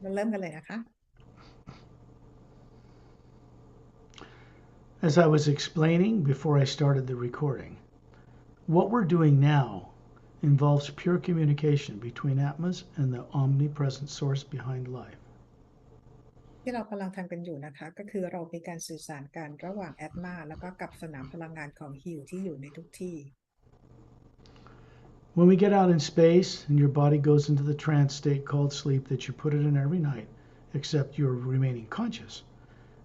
เราเริ่มกันเลยนะคะ As I was explaining before I started the recording, what we're doing now involves pure communication between Atmas and the omnipresent source behind life. ที่เรากำลังทำกันอยู่นะคะก็คือเรามีการสื่อสารกันระหว่างแอดมาแล้วก็กับสนามพลังงานของฮิวที่อยู่ในทุกที่ When we get out in space and your body goes into the trance state called sleep that you put it in every night, except you're remaining conscious,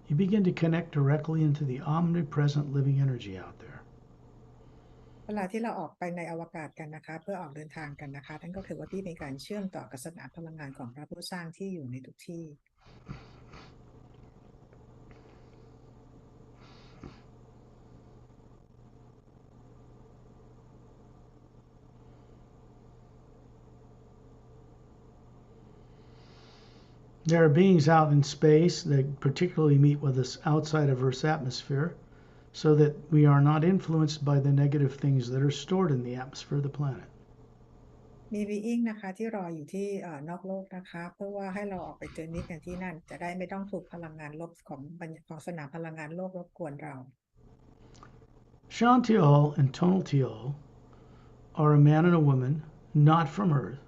you begin to connect directly into the omnipresent living energy out there. เวลาที่เราออกไปในอวกาศกันนะคะเพื่อออกเดินทางกันนะคะนั่นก็คือว่าพี่มีการเชื่อมต่อกับสนามพลังงานของพระผู้สร้างที่อยู่ในทุกที่ There are beings out in space that particularly meet with us outside of Earth's atmosphere so that we are not influenced by the negative things that are stored in the atmosphere of the planet. มีบีอิงนะคะที่รออยู่ที่นอกโลกนะคะเพื่อว่าให้เราออกไปเจอนิดกันที่นั่นจะได้ไม่ต้องถูกพลังงานลบของสนามพลังงานโลกรบกวนเรา Shantial and Tonaltial are a man and a woman not from Earth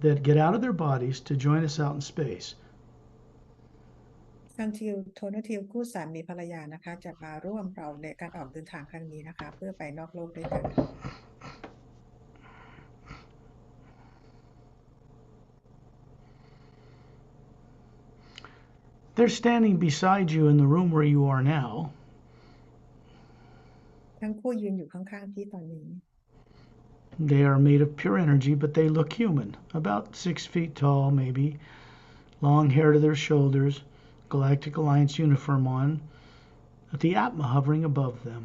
that get out of their bodies to join us out in space. ซันทิลโทนทิลคู่สามีภรรยานะคะจะมาร่วมเราในการออกเดินทางครั้งนี้นะคะเพื่อไปนอกโลกด้วยกัน They're standing beside you in the room where you are now. ทั้งคู่ยืนอยู่ข้างๆพี่ตอนนี้ They are made of pure energy, but they look human, about 6 feet tall, maybe, long hair to their shoulders, Galactic Alliance uniform on, with the Atma hovering above them.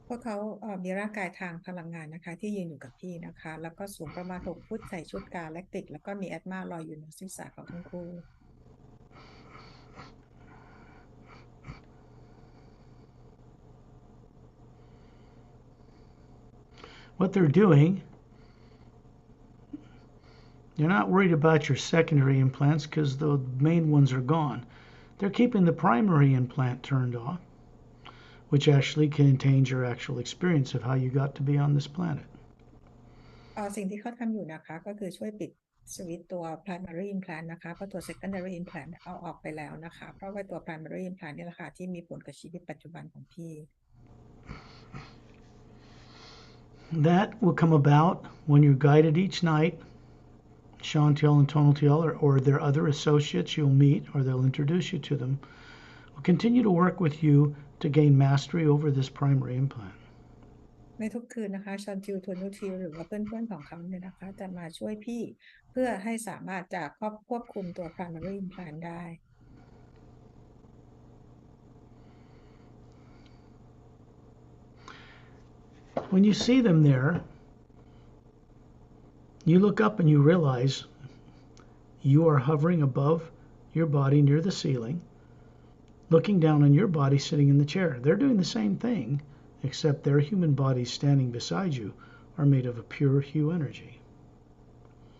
พวกเขามีร่างกายทางพลังงานนะคะที่ยืนอยู่กับพี่นะคะแล้วก็สูงประมาณ6 ฟุตใส่ชุดกาแล็กติกแล้วก็มีแอตมาลอยอยู่เหนือศีรษะของทั้งคู่ What they're doing, they're not worried about your secondary implants because the main ones are gone. They're keeping the primary implant turned off, which actually contains your actual experience of how you got to be on this planet. สิ่งที่เขาทำอยู่นะคะก็คือช่วยปิดสวิตช์ตัว primary implant นะคะเพราะตัว secondary implant เอาออกไปแล้วนะคะเพราะว่าตัว primary implant นี่แหละค่ะที่มีผลกับชีวิตปัจจุบันของพี่ That will come about when you're guided each night. Chantel and Tonaltiel or their other associates you'll meet or they'll introduce you to them will continue to work with you to gain mastery over this primary implant. ในทุกคืนนะคะชอนทิวทนูทิวหรือว่าเพื่อนๆของเขาเนี่ยนะคะจะมาช่วยพี่เพื่อให้สามารถจะควบคุมตัว primary implant ได้ When you see them there, you look up and you realize you are hovering above your body near the ceiling, looking down on your body sitting in the chair. They're doing the same thing, except their human bodies standing beside you are made of a pure HU energy.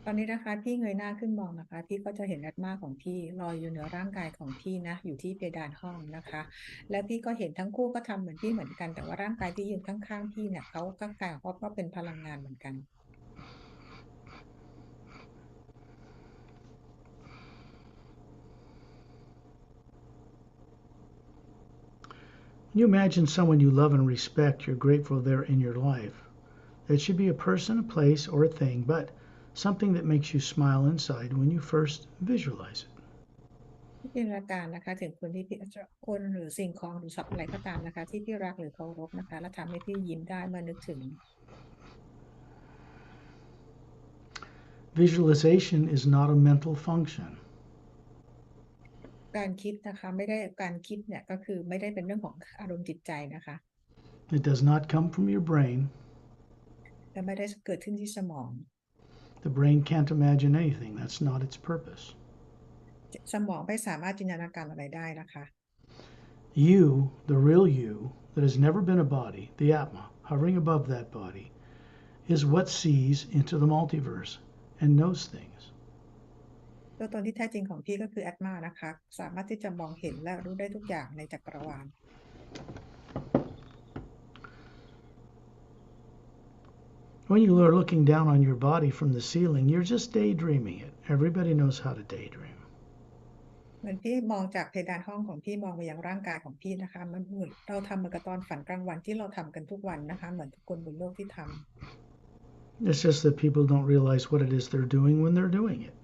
ตอนนี้นะคะพี่เงยหน้าขึ้นมองนะคะพี่ก็จะเห็นแอตมาของพี่ลอยอยู่เหนือร่างกายของพี่นะอยู่ที่เพดานห้องนะคะและพี่ก็เห็นทั้งคู่ก็ทำเหมือนพี่เหมือนกันแต่ว่าร่างกายที่ยืนข้างๆพี่เนี่ยเขาก็กลายก็เป็นพลังงานเหมือนกัน When you imagine someone you love and respect, you're grateful they're in your life. It should be a person, a place, or a thing, but something that makes you smile inside when you first visualize it. จินตนาการนะคะถึงคนที่พี่คนหรือสิ่งของหรือสัตว์อะไรก็ตามนะคะที่พี่รักหรือเคารพนะคะและทำให้พี่ยิ้มได้เมื่อนึกถึง Visualization is not a mental function. การคิดนะคะไม่ได้การคิดเนี่ยก็คือไม่ได้เป็นเรื่องของอารมณ์จิตใจนะคะ It does not come from your brain. และไม่ได้เกิดขึ้นที่สมอง The brain can't imagine anything. That's not its purpose. สมองไม่สามารถจินตนาการอะไรได้นะคะ You, the real you, that has never been a body, the Atma, hovering above that body, is what sees into the multiverse and knows things. ตัวตนที่แท้จริงของพี่ก็คือแอตมานะคะสามารถที่จะมองเห็นและรู้ได้ทุกอย่างในจักรวาล When you are looking down on your body from the ceiling, you're just daydreaming it. Everybody knows how to daydream. เหมือนพี่มองจากเพดานห้องของพี่มองไปยังร่างกายของพี่นะคะมันเหมือนเราทำเหมือนกับตอนฝันกลางวันที่เราทำกันทุกวันนะคะเหมือนทุกคนบนโลกที่ทำ It's just that people don't realize what it is they're doing when they're doing it.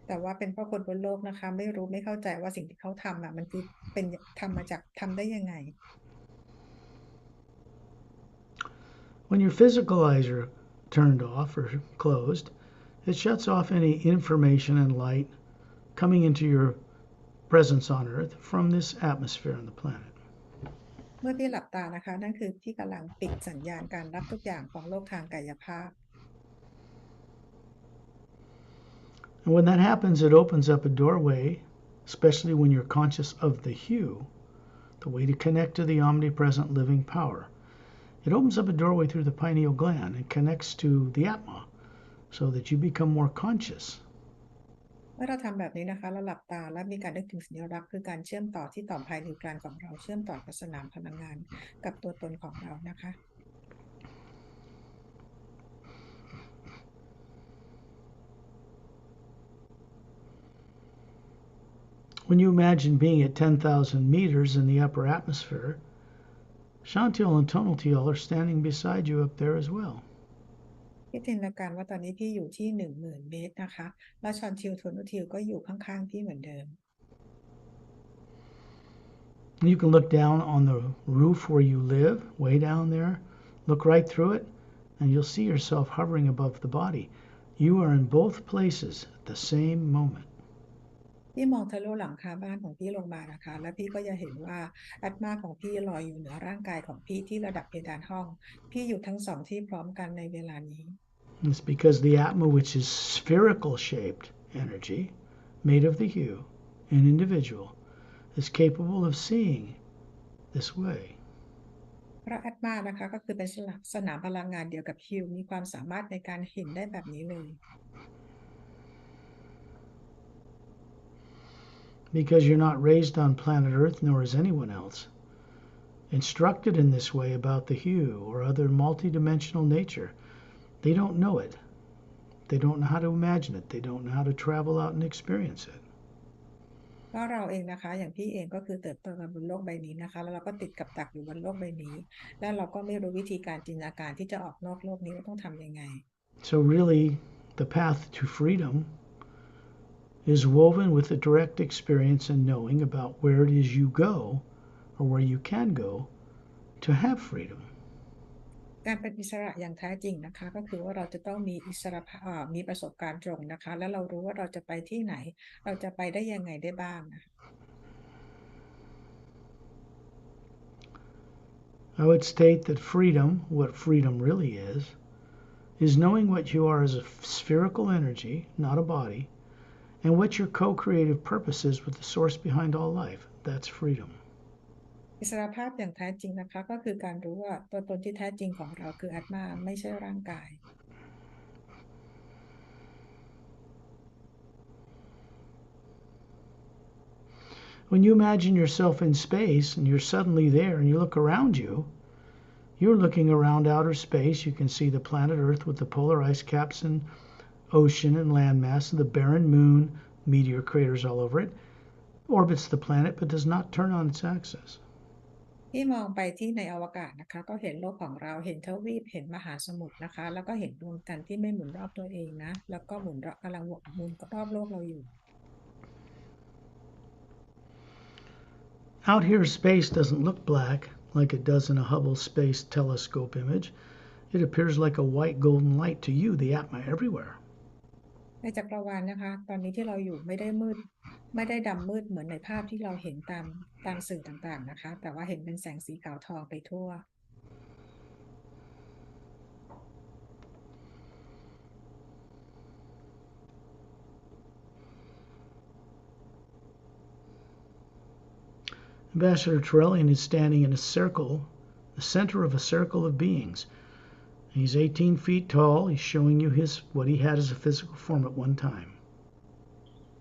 แต่ว่าเป็นเพราะคนบนโลกนะคะไม่รู้ไม่เข้าใจว่าสิ่งที่เขาทำมันคือเป็นทำมาจากทำได้ยังไง When your physical eyes are turned off or closed, it shuts off any information and light coming into your presence on Earth from this atmosphere on the planet. เมื่อพี่หลับตานะคะนั่นคือพี่กำลังปิดสัญญาณการรับทุกอย่างของโลกทางกายภาพ And when that happens, it opens up a doorway, especially when you're conscious of the HU, the way to connect to the omnipresent living power. It opens up a doorway through the pineal gland and connects to the Atma so that you become more conscious. เมื่อเราทำแบบนี้นะคะเราหลับตาและมีการนึกถึงสัญลักษณ์คือการเชื่อมต่อที่ต่อมภายในกลางของเราเชื่อมต่อกับสนามพลังงานกับตัวตนของเรานะคะ When you imagine being at 10,000 meters in the upper atmosphere, Chantil and Tonaltiel are standing beside you up there as well. พี่จินตนาการว่าตอนนี้พี่อยู่ที่10,000 เมตรนะคะแล้วชอนทิวโทนุทิวก็อยู่ข้างๆพี่เหมือนเดิม You can look down on the roof where you live, way down there, look right through it, and you'll see yourself hovering above the body. You are in both places at the same moment. พี่มองทะลุหลังคาบ้านของพี่ลงมานะคะแล้วพี่ก็จะเห็นว่าแอตมาของพี่ลอยอยู่เหนือร่างกายของพี่ที่ระดับเพดานห้องพี่อยู่ทั้งสองที่พร้อมกันในเวลานี้ It's because the Atma, which is spherical shaped energy, made of the HU, an individual, is capable of seeing this way. เพราะแอตมานะคะก็คือเป็นสนามพลังงานเดียวกับฮิวมีความสามารถในการเห็นได้แบบนี้เลย Because you're not raised on planet Earth, nor is anyone else, instructed in this way about the HU or other multidimensional nature. They don't know it. They don't know how to imagine it. They don't know how to travel out and experience it. ก็เราเองนะคะอย่างพี่เองก็คือเติบโตกันบนโลกใบนี้นะคะแล้วเราก็ติดกับดักอยู่บนโลกใบนี้แล้วเราก็ไม่รู้วิธีการจินตนาการที่จะออกนอกโลกนี้ว่าต้องทำยังไง So really, the path to freedom is woven with the direct experience and knowing about where it is you go or where you can go to have freedom. การเป็นอิสระอย่างแท้จริงนะคะก็คือว่าเราจะต้องมีอิสระมีประสบการณ์ตรงนะคะแล้วเรารู้ว่าเราจะไปที่ไหนเราจะไปได้ยังไงได้บ้างนะคะ I would state that freedom, what freedom really is knowing what you are as a spherical energy, not a body, and what your co-creative purpose is with the source behind all life. That's freedom. อิสรภาพอย่างแท้จริงนะคะก็คือการรู้ว่าตัวตนที่แท้จริงของเราคืออาตมาไม่ใช่ร่างกาย When you imagine yourself in space and you're suddenly there and you look around you, you're looking around outer space. You can see the planet Earth with the polar ice caps and ocean and landmass and the barren moon, meteor craters all over it, orbits the planet but does not turn on its axis. ที่มองไปที่ในอวกาศนะคะก็เห็นโลกของเราเห็นทวีปเห็นมหาสมุทรนะคะแล้วก็เห็นดวงจันทร์ที่ไม่หมุนรอบตัวเองนะแล้วก็หมุนรอบกำลังหมุนรอบโลกเราอยู่ Out here, space doesn't look black like it does in a Hubble Space Telescope image. It appears like a white golden light to you, the Atma, everywhere. ในจักรวาลนะคะตอนนี้ที่เราอยู่ไม่ได้มืดไม่ได้ดำมืดเหมือนในภาพที่เราเห็นตามสื่อต่างๆนะคะแต่ว่าเห็นเป็นแสงสีขาวทองไปทั่ว Ambassador Trellian is standing in a circle, the center of a circle of beings. He's 18 feet tall. He's showing you what he had as a physical form at one time.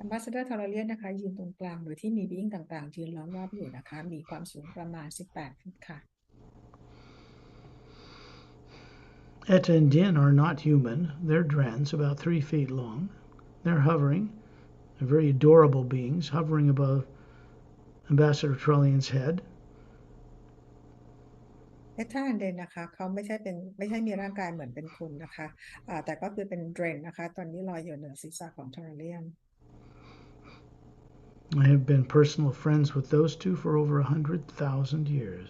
Ambassador Tauralian นะคะยืนตรงกลางโดยที่มีบีอิงต่างๆยืนล้อมรอบอยู่นะคะมีความสูงประมาณ18ฟุตค่ะ Etta and Din are not human. They're drens, about 3 feet long. They're hovering, they're very adorable beings, hovering above Ambassador Tauralian's head. เอท่าอันเดนนะคะเขาไม่ใช่มีร่างกายเหมือนเป็นคนนะคะแต่ก็คือเป็นเดรนนะคะตอนนี้ลอยอยู่เหนือศีรษะของทอร์เรียน I have been personal friends with those two for over 100,000 years.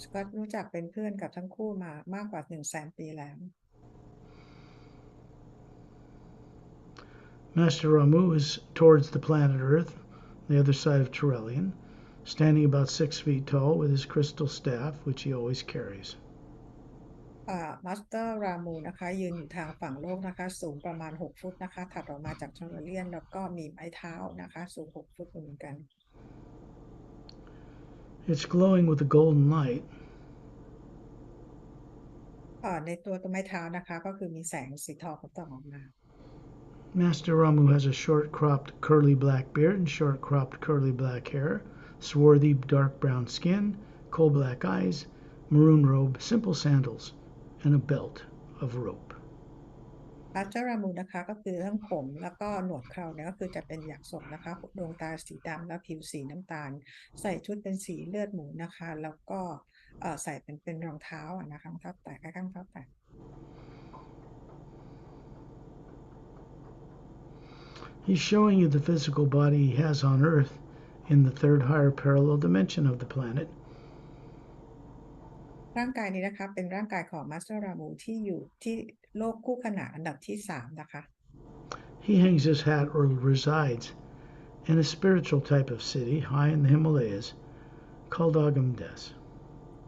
สกอตรู้จักเป็นเพื่อนกับทั้งคู่มามากกว่า100,000 ปีแล้ว Master Ramu is towards the planet Earth, the other side of Taurelian, standing about 6 feet tall with his crystal staff, which he always carries. มาสเตอร์รามูนะคะยืนอยู่ทางฝั่งโลกนะคะสูงประมาณ6 ฟุตนะคะถัดออกมาจากทอร์เรียนแล้วก็มีไม้เท้านะคะสูง6 ฟุตเหมือนกัน It's glowing with a golden light. ในตัวไม้เท้านะคะก็คือมีแสงสีทองส่องออกมา Master Ramu has a short cropped curly black beard and short cropped curly black hair, swarthy dark brown skin, coal black eyes, maroon robe, simple sandals, and a belt of rope. มาสเตอร์รามูนะคะก็คือทั้งผมแล้วก็หนวดเคราเนี่ยก็คือจะเป็นหยักษ์ศกนะคะดวงตาสีดำและผิวสีน้ำตาลใส่ชุดเป็นสีเลือดหมูนะคะแล้วก็ใส่เป็นรองเท้านะคะรองเท้าแตะข้างเท้าแตะ He's showing you the physical body he has on Earth in the third higher parallel dimension of the planet. ร่างกายนี้นะคะเป็นร่างกายของมาสเตอร์รามูที่อยู่ที่โลกคู่ขนานอันดับที่3นะคะ He hangs his hat or resides in a spiritual type of city high in the Himalayas called Agamdes.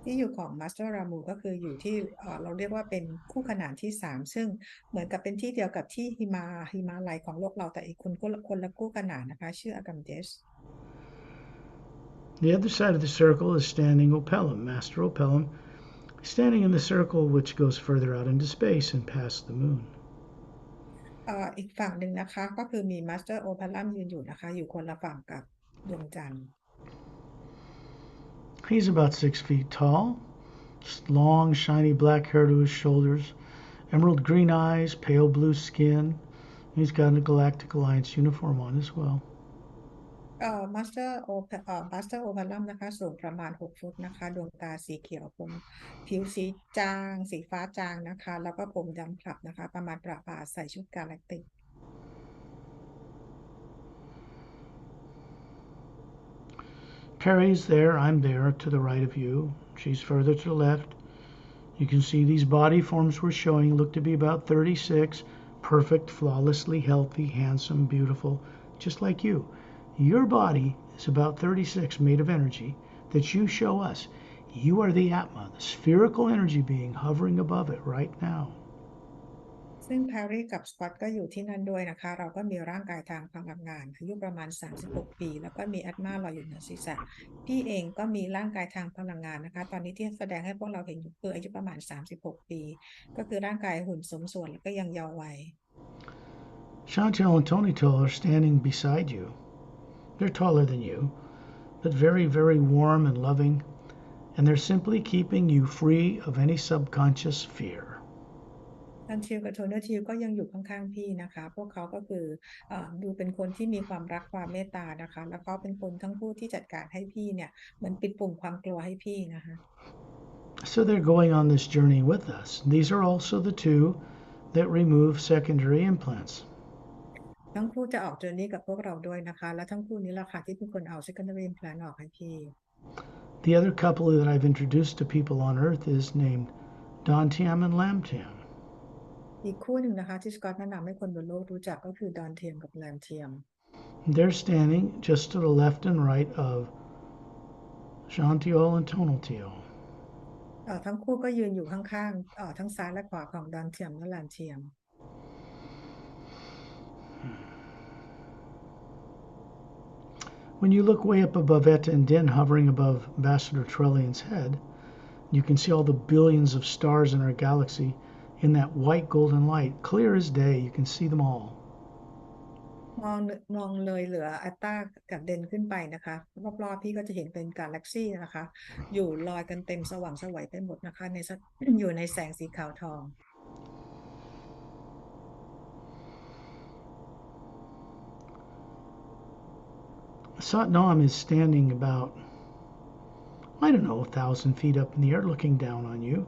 ที่อยู่ของมาสเตอร์รามูก็คืออยู่ที่เราเรียกว่าเป็นคู่ขนานที่3ซึ่งเหมือนกับเป็นที่เดียวกับที่หิมาลัยของโลกเราแต่อีกคนละคู่ขนานนะคะชื่ออากัมเดส The other side of the circle is standing Opelum, Master Opelum, standing in the circle which goes further out into space and past the moon. อีกฝั่งหนึ่งนะคะก็คือมีมาสเตอร์โอพาลัมยืนอยู่นะคะอยู่คนละฝั่งกับดวงจันทร์ He's about 6 feet tall, long, shiny black hair to his shoulders, emerald green eyes, pale blue skin. He's got a Galactic Alliance uniform on as well. มาสเตอร์โอพาลัมนะคะสูงประมาณ6 ฟุตนะคะดวงตาสีเขียวผมผิวสีจางสีฟ้าจางนะคะแล้วก็ผมดำคลับนะคะประมาณประบาใส่ชุดกาแล็กติก Perry's there, I'm there to the right of you. She's further to the left. You can see these body forms we're showing look to be about 36, perfect, flawlessly healthy, handsome, beautiful, just like you. Your body is about 36 made of energy that you show us. You are the Atma, the spherical energy being hovering above it right now. ซึ่งแพรรี่กับสกอตก็อยู่ที่นั่นด้วยนะคะเราก็มีร่างกายทางพลังงานอายุประมาณ36 ปีแล้วก็มีแอตมาลอยอยู่เหนือศีรษะพี่เองก็มีร่างกายทางพลังงานนะคะตอนนี้ที่แสดงให้พวกเราเห็นอยู่คืออายุประมาณ36 ปีก็คือร่างกายหุ่นสมส่วนแล้วก็ยังเยาว์วัย Chantel and Tonito are standing beside you. They're taller than you, but very, very warm and loving, and they're simply keeping you free of any subconscious fear. ทันทิวกับโทเนอร์ทิวก็ยังอยู่ข้างๆพี่นะคะพวกเขาก็คือดูเป็นคนที่มีความรักความเมตตานะคะแล้วเขาเป็นคนทั้งคู่ที่จัดการให้พี่เนี่ยเหมือนปิดปุ่มความกลัวให้พี่นะคะ So they're going on this journey with us. These are also the two that remove secondary implants. ทั้งคู่จะออกเจอร์นี่กับพวกเราด้วยนะคะและทั้งคู่นี้แหละค่ะที่เป็นคนเอา secondary implant ออกให้พี่ The other couple that I've introduced to people on Earth is named Don Tiam and Lam Tiam. อีกคู่หนึ่งนะคะที่สกอตแนะนำให้คนบนโลกรู้จักก็คือดอนเทียมกับแลมเทียม They're standing just to the left and right of Shantiol and Tonaltiol. ทั้งคู่ก็ยืนอยู่ข้างๆทั้งซ้ายและขวาของดอนเทียมและแลมเทียม When you look way up above Etta and Din hovering above Ambassador Trellian's head, you can see all the billions of stars in our galaxy in that white golden light. Clear as day, you can see them all. มองเลยเหลืออัตตากับเดนขึ้นไปนะคะรอบๆพี่ก็จะเห็นเป็นกาแล็กซี่นะคะอยู่ลอยกันเต็มสว่างไสวยไปหมดนะคะอยู่ในแสงสีขาวทอง Satnam is standing about, I don't know, 1,000 feet up in the air looking down on you.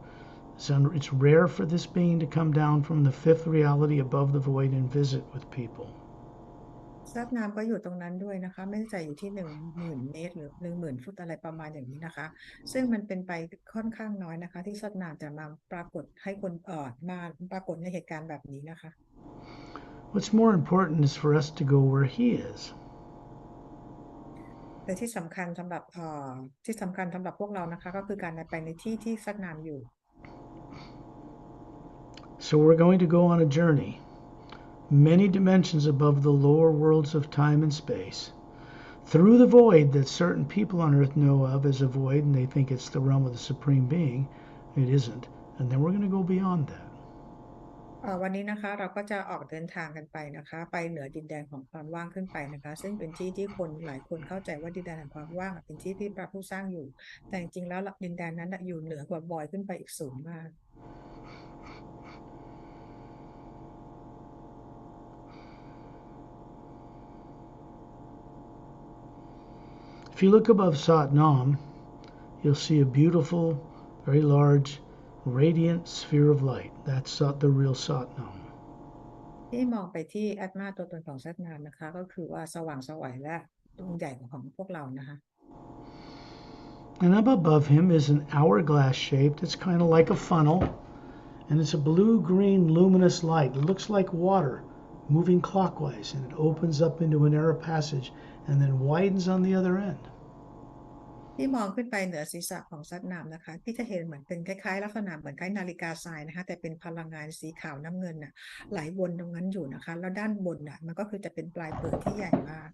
It's rare for this being to come down from the fifth reality above the void and visit with people. ซับน้ำก็อยู่ตรงนั้นด้วยนะคะไม่ได้ใจอยู่ที่10,000 เมตรหรือ10,000 ฟุตอะไรประมาณอย่างนี้นะคะซึ่งมันเป็นไปค่อนข้างน้อยนะคะที่ซับน้ำจะมาปรากฏให้คนมาปรากฏในเหตุการณ์แบบนี้นะคะ What's more important is for us to go where he is. แต่ที่สำคัญสำหรับพวกเรานะคะก็คือการไปในที่ที่ซับน้ำอยู่ So we're going to go on a journey, many dimensions above the lower worlds of time and space, through the void that certain people on earth know of as a void and they think it's the realm of the Supreme Being. It isn't. And then we're going to go beyond that. วันนี้นะคะเราก็จะออกเดินทางกันไปนะคะไปเหนือดินแดนของความว่างขึ้นไปนะคะซึ่งเป็นที่ที่คนหลายคนเข้าใจว่าดินแดนแห่งความว่างเป็นที่ที่พระผู้สร้างอยู่แต่จริงๆแล้วดินแดนนั้นอยู่เหนือกว่าบอยขึ้นไปอีกสูงมาก If you look above Satnam, you'll see a beautiful, very large, radiant sphere of light. That's the real Satnam. ที่มองไปที่แอตมาตัวตนของซัตนามนะคะก็คือว่าสว่างไสวและดวงใหญ่ของพวกเรานะคะ And up above him is an hourglass shape that's kind of like a funnel. And it's a blue-green luminous light. It looks like water moving clockwise. And it opens up into a narrow passage and then widens on the other end. ที่มองขึ้นไปเหนือศีรษะของซัตนามนะคะพี่จะเห็นเหมือนเป็นคล้ายๆลักษณะเหมือนคล้ายนาฬิกาทรายนะคะแต่เป็นพลังงานสีขาวน้ำเงินน่ะไหลวนตรงนั้นอยู่นะคะแล้วด้านบนน่ะมันก็คือจะเป็นปลายเปิดที่ใหญ่มาก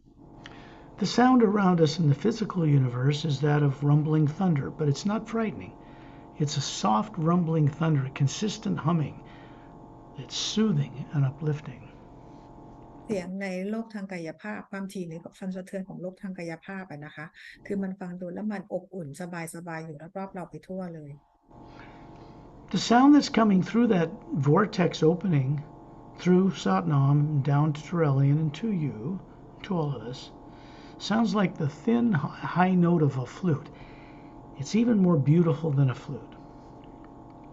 The sound around us in the physical universe is that of rumbling thunder, but it's not frightening. It's a soft rumbling thunder, a consistent humming. It's soothing and uplifting. เสียงในโลกทางกายภาพความถี่ในความสะเทือนของโลกทางกายภาพนะคะคือมันฟังดูแล้วมันอบอุ่นสบายอยู่รอบๆเราไปทั่วเลย The sound that's coming through that vortex opening through Satnam down to Turelian and to you, to all of us, sounds like the thin high note of a flute. It's even more beautiful than a flute.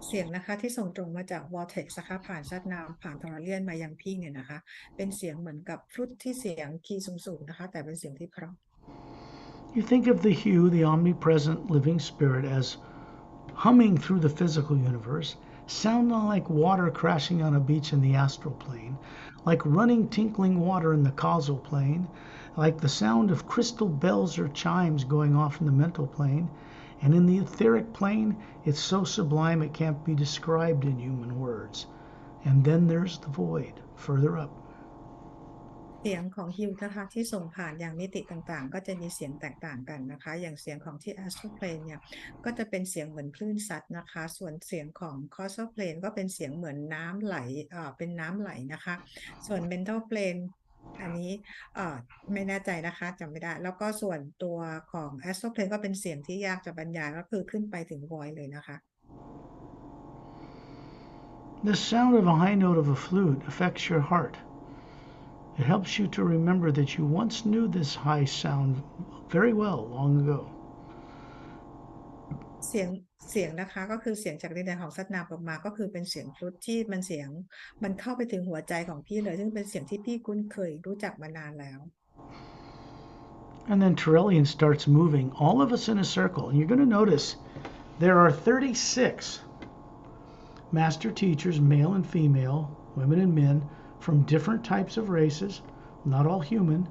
เสียงนะคะที่ส่งตรงมาจาก vortex นะคะผ่านซัดนามผ่านทอร์เรียนมายังพี่เนี่ยนะคะเป็นเสียงเหมือนกับฟลุตที่เสียงคีย์สูงๆนะคะแต่เป็นเสียงที่เพราะ You think of the HU, the omnipresent living spirit, as humming through the physical universe, sounding like water crashing on a beach in the astral plane, like running, tinkling water in the causal plane, like the sound of crystal bells or chimes going off in the mental plane. And in the etheric plane, it's so sublime it can't be described in human words. And then there's the void, further up. เสียงของฮิวนะคะที่ส่งผ่านอย่างมิติต่างๆก็จะมีเสียงแตกต่างกันนะคะอย่างเสียงของที่ astral plane เนี่ยก็จะเป็นเสียงเหมือนคลื่นซัดนะคะส่วนเสียงของ causal plane ก็เป็นเสียงเหมือนน้ำไหลเป็นน้ำไหลนะคะส่วน mental plane อันนี้ไม่แน่ใจนะคะจำไม่ได้แล้วก็ส่วนตัวของ astral plane ก็เป็นเสียงที่ยากจะบรรยายก็คือขึ้นไปถึง void เลยนะคะ The sound of a high note of a flute affects your heart. It helps you to remember that you once knew this high sound very well long ago. เสียงนะคะก็คือเสียงจากดินแดนของซัตนามออกมาก็คือเป็นเสียงฟลุตที่มันเข้าไปถึงหัวใจของพี่เลยซึ่งเป็นเสียงที่พี่คุ้นเคยรู้จักมานานแล้ว And then Turelian starts moving, all of us in a circle. And you're going to notice there are 36 master teachers, male and female, women and men, from different types of races, not all human,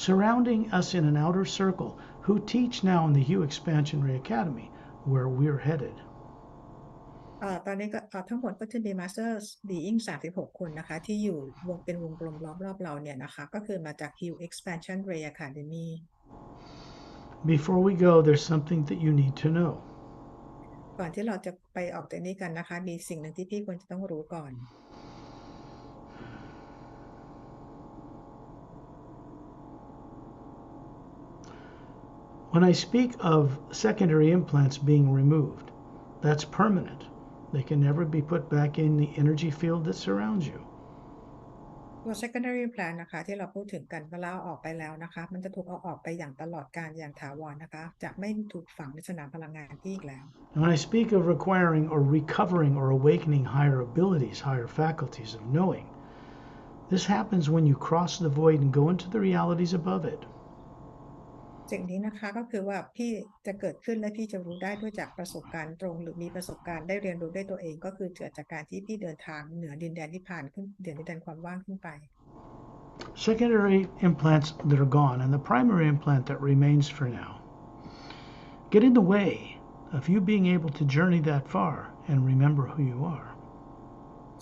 surrounding us in an outer circle, who teach now in the HU Expansion Ray Academy, where we're headed. ตอนนี้ก็ทั้งหมดก็จะมี Masters Being 36 คนนะคะที่อยู่เป็นวงกลมรอบเราเนี่ยนะคะก็คือมาจาก HU Expansion Ray Academy. Before we go, there's something that you need to know. ก่อนที่เราจะไปออกจากนี้กันนะคะมีสิ่งหนึ่งที่พี่ควรจะต้องรู้ก่อน When I speak of secondary implants being removed, that's permanent. They can never be put back in the energy field that surrounds you. ตัว secondary implant นะคะที่เราพูดถึงกันเวลาเอาออกไปแล้วนะคะมันจะถูกเอาออกไปอย่างตลอดกาลอย่างถาวรนะคะจะไม่ถูกฝังในสนามพลังงานที่อีกแล้ว When I speak of requiring or recovering or awakening higher abilities, higher faculties of knowing, this happens when you cross the void and go into the realities above it. สิ่งนี้นะคะก็คือว่าพี่จะเกิดขึ้นและพี่จะรู้ได้ด้วยจากประสบการณ์ตรงหรือมีประสบการณ์ได้เรียนรู้ด้วยตัวเองก็คือเกิดจากการที่พี่เดินทางเหนือดินแดนนิพพานขึ้นเหนือดินแดนความว่างขึ้นไป Secondary implants that are gone and the primary implant that remains for now get in the way of you being able to journey that far and remember who you are.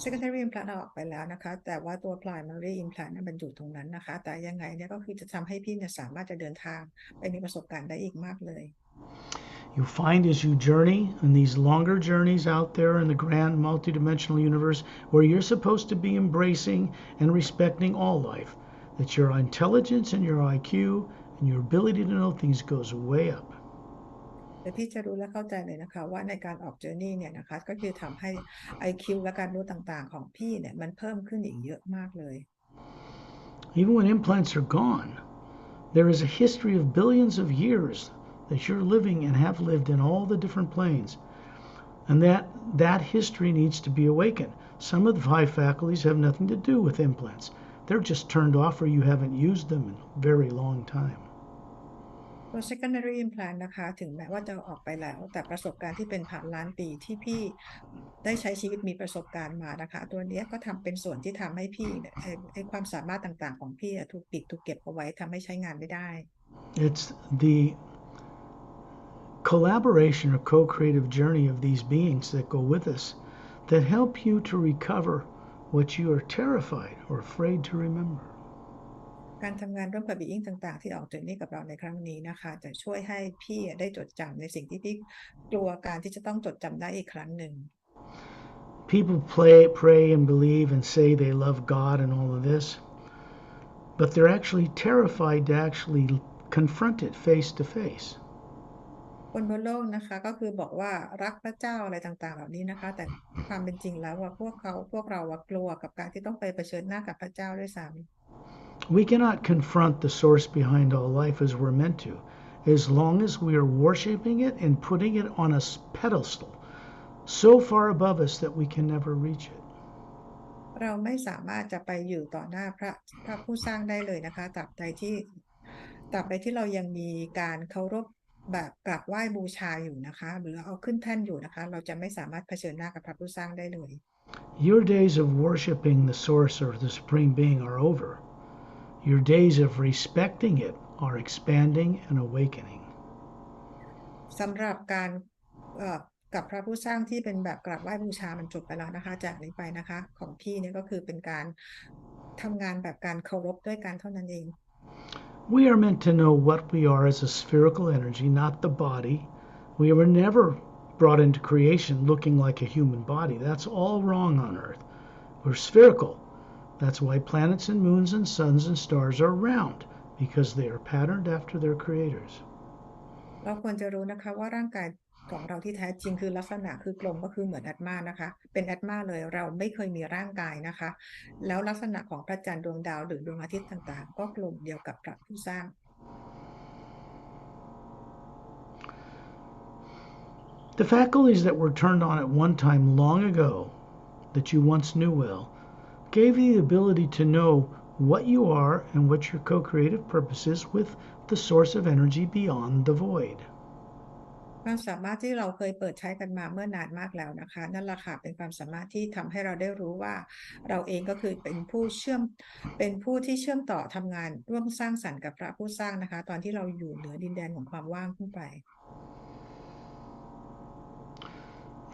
secondary implant เอาออกไปแล้วนะคะแต่ว่าตัว primary implant นั้นมันอยู่ตรงนั้นนะคะแต่ยังไงเนี่ยก็คือจะทำให้พี่เนี่ยสามารถจะเดินทางไปมีประสบการณ์ได้อีกมากเลย You find as you journey in these longer journeys out there in the grand multidimensional universe where you're supposed to be embracing and respecting all life, that your intelligence and your IQ and your ability to know things goes way up. แต่พี่จะรู้และเข้าใจเลยนะคะว่าในการออก journey เนี่ยนะคะก็คือทำให้ IQ และการรู้ต่างๆของพี่เนี่ยมันเพิ่มขึ้นอีกเยอะมากเลย Even when implants are gone, there is a history of billions of years that you're living and have lived in all the different planes. And that history needs to be awakened. Some of the five faculties have nothing to do with implants. They're just turned off or you haven't used them in a very long time. ตัว secondary implant นะคะถึงแม้ว่าจะออกไปแล้วแต่ประสบการณ์ที่เป็นผ่านล้านปีที่พี่ได้ใช้ชีวิตมีประสบการณ์มานะคะตัวนี้ก็ทำเป็นส่วนที่ทำให้พี่เนี่ยไอ้ความสามารถต่างๆของพี่ถูกปิดถูกเก็บเอาไว้ทำให้ใช้งานไม่ได้ It's the collaboration or co-creative journey of these beings that go with us that help you to recover what you are terrified or afraid to remember. การทำงานร่วมกับ being ต่างๆที่ออกจากนี้กับเราในครั้งนี้นะคะจะช่วยให้พี่ได้จดจำในสิ่งที่พี่กลัวการที่จะต้องจดจำได้อีกครั้งหนึ่ง People pray and believe and say they love God and all of this, but they're actually terrified to actually confront it face to face. คนบนโลกนะคะก็คือบอกว่ารักพระเจ้าอะไรต่างๆเหล่านี้นะคะแต่ความเป็นจริงแล้วว่าพวกเรากลัวกับการที่ต้องไปเผชิญหน้ากับพระเจ้าด้วยซ้ำ We cannot confront the source behind all life as we're meant to, as long as we are worshiping it and putting it on a pedestal so far above us that we can never reach it. เราไม่สามารถจะไปอยู่ต่อหน้าพระผู้สร้างได้เลยนะคะตราบใดที่เรายังมีการเคารพแบบกราบไหว้บูชาอยู่นะคะหรือเอาขึ้นแท่นอยู่นะคะเราจะไม่สามารถเผชิญหน้ากับพระผู้สร้างได้เลย Your days of worshiping the source or the supreme being are over. Your days of respecting it are expanding and awakening. สำหรับการกับพระผู้สร้างที่เป็นแบบกราบไหว้บูชามันจบไปแล้วนะคะจากนี้ไปนะคะของพี่เนี่ยก็คือเป็นการทำงานแบบการเคารพด้วยกันเท่านั้นเอง We are meant to know what we are as a spherical energy, not the body. We were never brought into creation looking like a human body. That's all wrong on Earth. We're spherical. That's why planets and moons and suns and stars are round, because they are patterned after their creators. เราควรจะรู้นะคะว่าร่างกายของเราที่แท้จริงคือลักษณะคือกลมก็คือเหมือนแอตมานะคะเป็นแอตมาเลยเราไม่เคยมีร่างกายนะคะแล้วลักษณะของพระจันทร์ดวงดาวหรือดวงอาทิตย์ต่างๆก็กลมเดียวกับพระผู้สร้าง The faculties that were turned on at one time long ago, that you once knew well, gave you the ability to know what you are and what your co-creative purpose is with the source of energy beyond the void. ความสามารถที่เราเคยเปิดใช้กันมาเมื่อนานมากแล้วนะคะนั่นแหละค่ะเป็นความสามารถที่ทำให้เราได้รู้ว่าเราเองก็คือเป็นผู้ที่เชื่อมต่อทำงานร่วมสร้างสรรค์กับพระผู้สร้างนะคะตอนที่เราอยู่เหนือดินแดนของความว่างขึ้นไป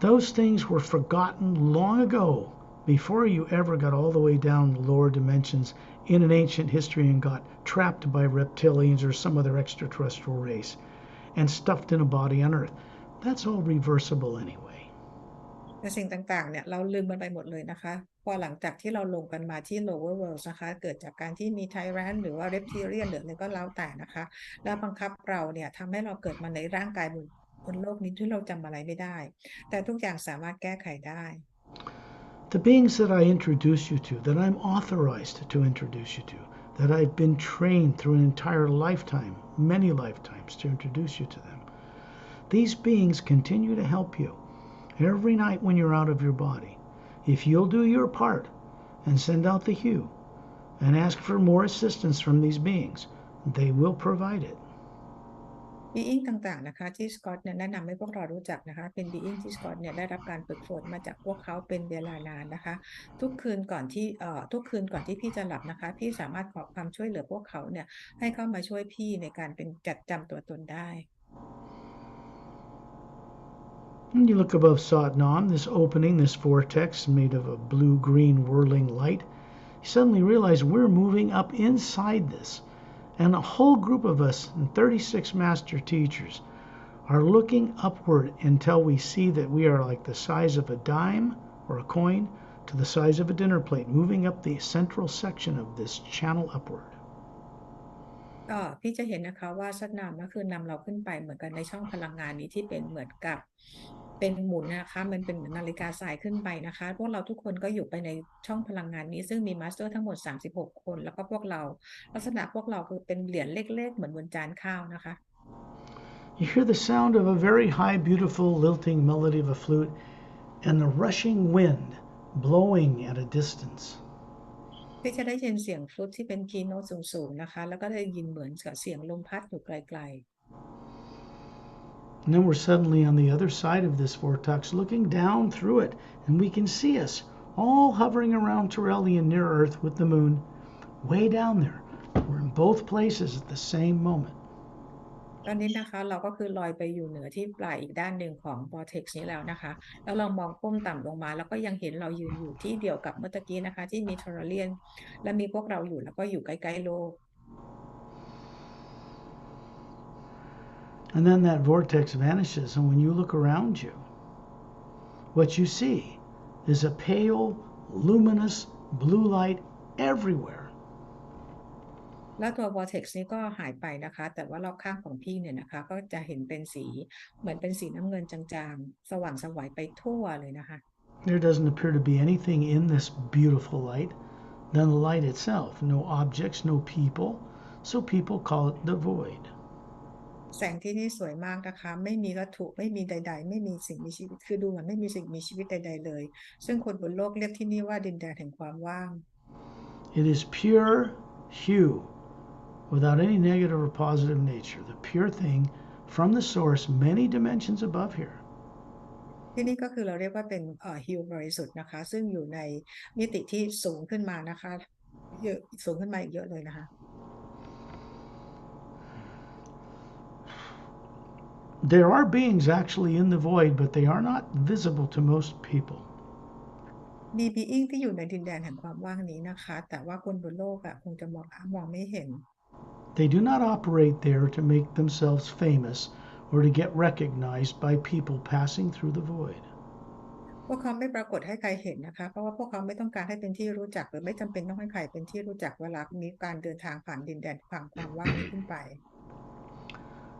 Those things were forgotten long ago, before you ever got all the way down the lower dimensions in an ancient history and got trapped by reptilians or some other extraterrestrial race and stuffed in a body on Earth. That's all reversible anyway. แต่ แต่สิ่งต่างๆเนี่ยเราลืมมันไปหมดเลยนะคะพอหลังจากที่เราลงกันมาที่ lower world นะคะเกิดจากการที่มี tyrant หรือว่า reptilian หรืออะไรก็แล้วแต่นะคะแล้วบังคับเราเนี่ยทำให้เราเกิดมาในร่างกายบนโลกนี้ที่เราจำอะไรไม่ได้แต่ทุกอย่างสามารถแก้ไขได้ The beings that I introduce you to, that I'm authorized to introduce you to, that I've been trained through an entire lifetime, many lifetimes, to introduce you to them, these beings continue to help you every night when you're out of your body. If you'll do your part and send out the HU and ask for more assistance from these beings, they will provide it. being ต่างๆนะคะที่สกอตเนี่ยแนะนำให้พวกเรารู้จักนะคะเป็น being ที่สกอตเนี่ยได้รับการฝึกฝนมาจากพวกเขาเป็นเวลานานนะคะทุกคืนก่อนที่พี่จะหลับนะคะพี่สามารถขอความช่วยเหลือพวกเขาเนี่ยให้เข้ามาช่วยพี่ในการเป็นจัดจำตัวตนได้ When you look above Satnam, this opening, this vortex made of a blue-green whirling light, you suddenly realize we're moving up inside this. And a whole group of us, and 36 master teachers, are looking upward until we see that we are like the size of a dime or a coin to the size of a dinner plate, moving up the central section of this channel upward. พี่จะเห็นนะคะว่าชัดนำก็คือนำเราขึ้นไปเหมือนกันในช่องพลังงานนี้ที่เป็นเหมือนกับเป็นหมุนนะคะมันเป็นเหมือนนาฬิกาทรายขึ้นไปนะคะพวกเราทุกคนก็อยู่ไปในช่องพลังงานนี้ซึ่งมีมาสเตอร์ทั้งหมด36คนแล้วก็พวกเราลักษณะพวกเราคือเป็นเหรียญเล็กๆเหมือนบนจานข้าวนะคะ You hear the sound of a very high, beautiful, lilting melody of a flute and the rushing wind blowing at a distance. พี่จะได้ยินเสียงฟลุตที่เป็นคีย์โน้ตสูงๆนะคะแล้วก็ได้ยินเหมือนกับเสียงลมพัดอยู่ไกล And then we're suddenly on the other side of this vortex looking down through it, and we can see us all hovering around Tyrrellian near Earth with the moon, way down there. We're in both places at the same moment. ๆตอนนี้นะคะเราก็คือลอยไปอยู่เหนือที่ปลายอีกด้านหนึ่งของบอร์เท็กซ์นี้แล้วนะคะแล้วเรามองก้มต่ำลงมาแล้วก็ยังเห็นเรายืนอยู่ที่เดียวกับเมื่อกี้นะคะที่มีทอร์เรียนและมีพวกเราอยู่แล้วก็อยู่ใกล้ๆโลก And then that vortex vanishes, and when you look around you, what you see is a pale, luminous blue light everywhere. แล้วตัว vortex นี้ก็หายไปนะคะแต่ว่ารอบข้างของพี่เนี่ยนะคะก็จะเห็นเป็นสีเหมือนเป็นสีน้ำเงินจางๆสว่างไสวไปทั่วเลยนะคะ There doesn't appear to be anything in this beautiful light than the light itself. No objects, no people. So people call it the void. แสงที่นี่สวยมากนะคะไม่มีวัตถุไม่มีใดๆไม่มีสิ่งมีชีวิตคือดูเหมือนไม่มีสิ่งมีชีวิตใดๆเลยซึ่งคนบนโลกเรียกที่นี่ว่าดินแดนแห่งความว่าง It is pure HU without any negative or positive nature. The pure thing from the source many dimensions above here. ที่นี่ก็คือเราเรียกว่าเป็นฮิวบริสุทธิ์นะคะซึ่งอยู่ในมิติที่สูงขึ้นมานะคะเยอะสูงขึ้นมาอีกเยอะเลยนะคะ There are beings actually in the void, but they are not visible to most people. มี being ที่อยู่ในดินแดนแห่งความว่างนี้นะคะแต่ว่าคนบนโลกคงจะมองไม่เห็น They do not operate there to make themselves famous or to get recognized by people passing through the void. พวกเขาไม่ปรากฏให้ใครเห็นนะคะเพราะว่าพวกเขาไม่ต้องการให้เป็นที่รู้จักหรือไม่จำเป็นต้องให้ใครเป็นที่รู้จักเวลามีการเดินทางผ่านดินแดนผ่านความว่างนี้ขึ้นไป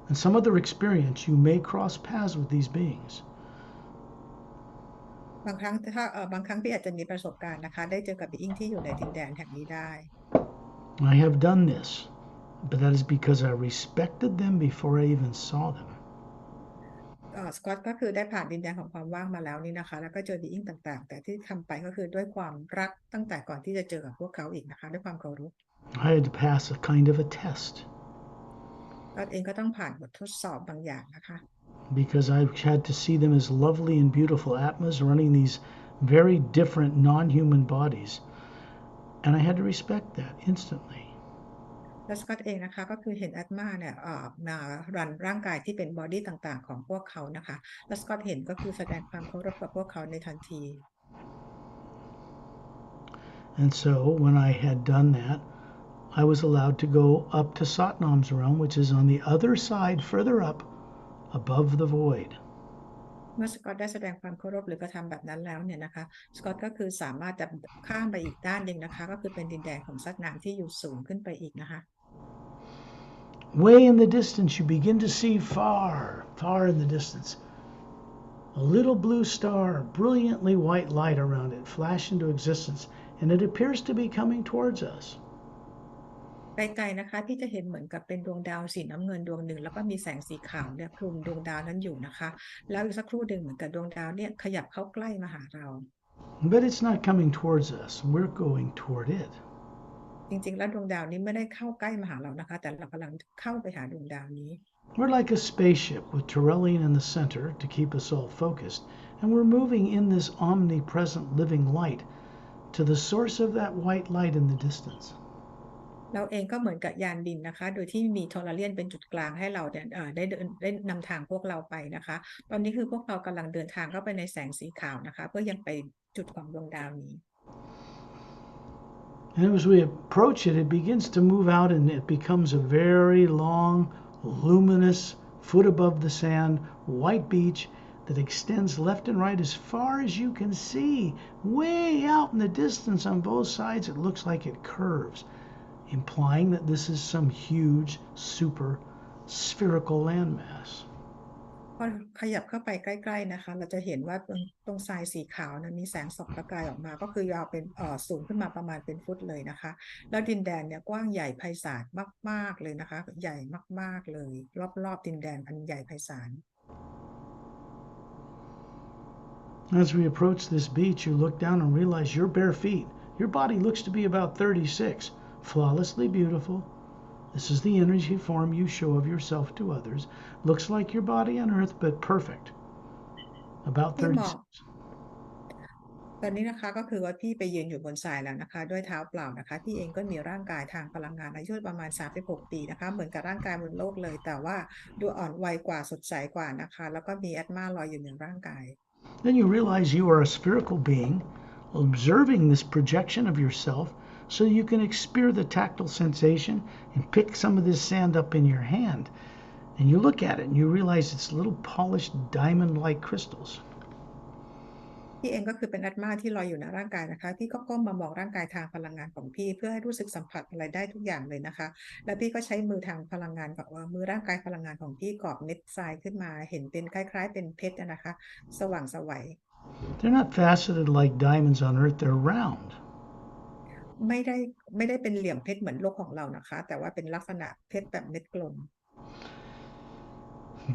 And some other experience you may cross paths with these beings. บางครั้งพี่อาจจะมีประสบการณ์นะคะได้เจอกับ being ที่อยู่ในดินแดนแห่งนี้ได้ I have done this, but that is because I respected them before I even saw them. สกอตก็คือได้ผ่านดินแดนของความว่างมาแล้วนี่นะคะแล้วก็เจอ being ต่างๆแต่ที่ทำไปก็คือด้วยความรักตั้งแต่ก่อนที่จะเจอกับพวกเขาอีกนะคะด้วยความเคารพ I had to pass a kind of a test ก็เองก็ต้องผ่านบททดสอบบางอย่างนะคะ because I had to see them as lovely and beautiful Atmas running these very different non-human bodies, and I had to respect that instantly. แล้วสกอตเองนะคะก็คือเห็นแอตมาเนี่ยมารันร่างกายที่เป็นบอดี้ต่างๆของพวกเขานะคะแล้วสกอตเห็นก็คือแสดงความเคารพกับพวกเขาในทันที And so when I had done that, I was allowed to go up to Satnam's realm, which is on the other side, further up, above the void. เมื่อสกอตได้แสดงความเคารพหรือกระทำแบบนั้นแล้วเนี่ยนะคะสกอตก็คือสามารถจะข้ามไปอีกด้านหนึ่งนะคะก็คือเป็นดินแดนของสัตว์น้ำที่อยู่สูงขึ้นไปอีกนะคะ Way in the distance, you begin to see far, far in the distance, a little blue star, brilliantly white light around it flash into existence, and it appears to be coming towards us. ไกลๆนะคะพี่จะเห็นเหมือนกับเป็นดวงดาวสีน้ำเงินดวงหนึ่งแล้วก็มีแสงสีขาวเนี่ยคลุมดวงดาวนั้นอยู่นะคะแล้วอีกสักครู่หนึ่งเหมือนกับดวงดาวเนี่ยขยับเข้าใกล้มาหาเรา But it's not coming towards us, we're going toward it. จริงๆแล้วดวงดาวนี้ไม่ได้เข้าใกล้มาหาเรานะคะแต่เรากำลังเข้าไปหาดวงดาวนี้ We're like a spaceship with Tyrrellian in the center to keep us all focused, and we're moving in this omnipresent living light to the source of that white light in the distance. เราเองก็เหมือนกับยานบินนะคะโดยที่มีโทรเลียนเป็นจุดกลางให้เราได้เดินได้นำทางพวกเราไปนะคะตอนนี้คือพวกเรากำลังเดินทางเข้าไปในแสงสีขาวนะคะเพื่อยังไปจุดของดวงดาวนี้ And as we approach it, it begins to move out and it becomes a very long, luminous, foot above the sand, white beach that extends left and right as far as you can see. Way out in the distance on both sides, it looks like it curves, implying that this is some huge, super spherical landmass. พอขยับเข้าไปใกล้ๆนะคะเราจะเห็นว่าตรงทรายสีขาวนะมีแสงส่องประกายออกมาก็คือยาวเป็นสูงขึ้นมาประมาณเป็นฟุตเลยนะคะแล้วดินแดนเนี่ยกว้างใหญ่ไพศาลมากๆเลยนะคะใหญ่มากๆเลยรอบๆดินแดนอันใหญ่ไพศาล As we approach this beach, you look down and realize your bare feet. Your body looks to be about 36, flawlessly beautiful. This is the energy form you show of yourself to others. Looks like your body on earth, but perfect. About 36. ตอนนี้นะคะก็คือว่าพี่ไปยืนอยู่บนทรายแล้วนะคะด้วยเท้าเปล่านะคะพี่เองก็มีร่างกายทางพลังงานอายุประมาณ36 ปีนะคะเหมือนกับร่างกายบนโลกเลยแต่ว่าดูอ่อนวัยกว่าสดใสกว่านะคะแล้วก็มีแอตมาลอยอยู่ในร่างกาย Then you realize you are a spherical being observing this projection of yourself so you can experience the tactile sensation and pick some of this sand up in your hand. And you look at it and you realize it's little polished diamond-like crystals. พี่เองก็คือเป็นแอตมาที่ลอยอยู่ในร่างกายนะคะพี่ก็ก้มมามองร่างกายทางพลังงานของพี่เพื่อให้รู้สึกสัมผัสอะไรได้ทุกอย่างเลยนะคะแล้วพี่ก็ใช้มือทางพลังงานกับมือร่างกายพลังงานของพี่กรอบเม็ดทรายขึ้นมาเห็นเป็นคล้ายๆเป็นเพชรนะคะสว่างไสว They're not faceted like diamonds on earth, they're round. ไม่ได้เป็นเหลี่ยมเพชรเหมือนโลกของเรานะคะแต่ว่าเป็นลักษณะเพชรแบบเม็ดกลม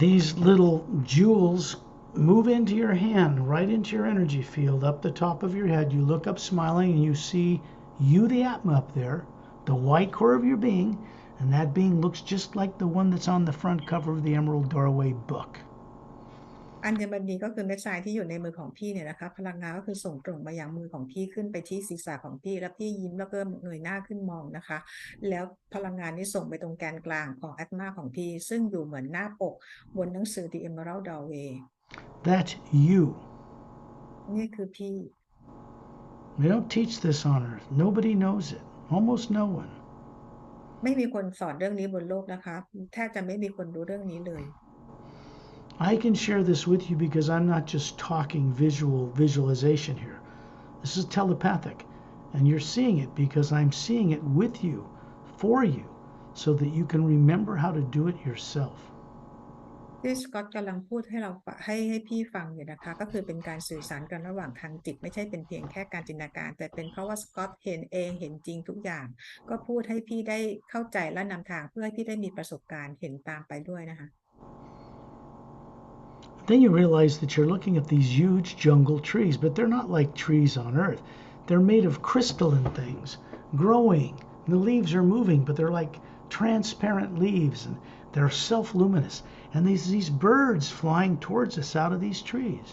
These little jewels move into your hand, right into your energy field, up the top of your head. You look up smiling and you see you, the Atma, up there, the white core of your being, and that being looks just like the one that's on the front cover of the Emerald Doorway book. อัญมณีก็คือเม็ดทรายที่อยู่ในมือของพี่เนี่ยนะคะพลังงานก็คือส่งตรงมายังมือของพี่ขึ้นไปที่ศีรษะของพี่แล้วพี่ยิ้มแล้วก็เงยหน้าขึ้นมองนะคะแล้วพลังงานนี้ส่งไปตรงแกนกลางของแอตมาของพี่ซึ่งอยู่เหมือนหน้าปกบนหนังสือ The Emerald Doorway That's you. นี่คือพี่ They don't teach this on earth. Nobody knows it. Almost no one. ไม่มีคนสอนเรื่องนี้บนโลกนะคะแทบจะไม่มีคนรู้เรื่องนี้เลย I can share this with you because I'm not just talking visualization here. This is telepathic. And you're seeing it because I'm seeing it with you, for you, so that you can remember how to do it yourself. ที่สกอตกำลังพูดให้เราให้พี่ฟังอยู่นะคะก็คือเป็นการสื่อสารกันระหว่างทางจิตไม่ใช่เป็นเพียงแค่การจินตนาการแต่เป็นเพราะว่าสกอตเห็นเองเห็นจริงทุกอย่างก็พูดให้พี่ได้เข้าใจและนำทางเพื่อให้พี่ได้มีประสบการณ์เห็นตามไปด้วยนะคะ Then you realize that you're looking at these huge jungle trees, but they're not like trees on earth. They're made of crystalline things, growing. The leaves are moving, but they're like transparent leaves, and they're self-luminous. And these birds flying towards us out of these trees.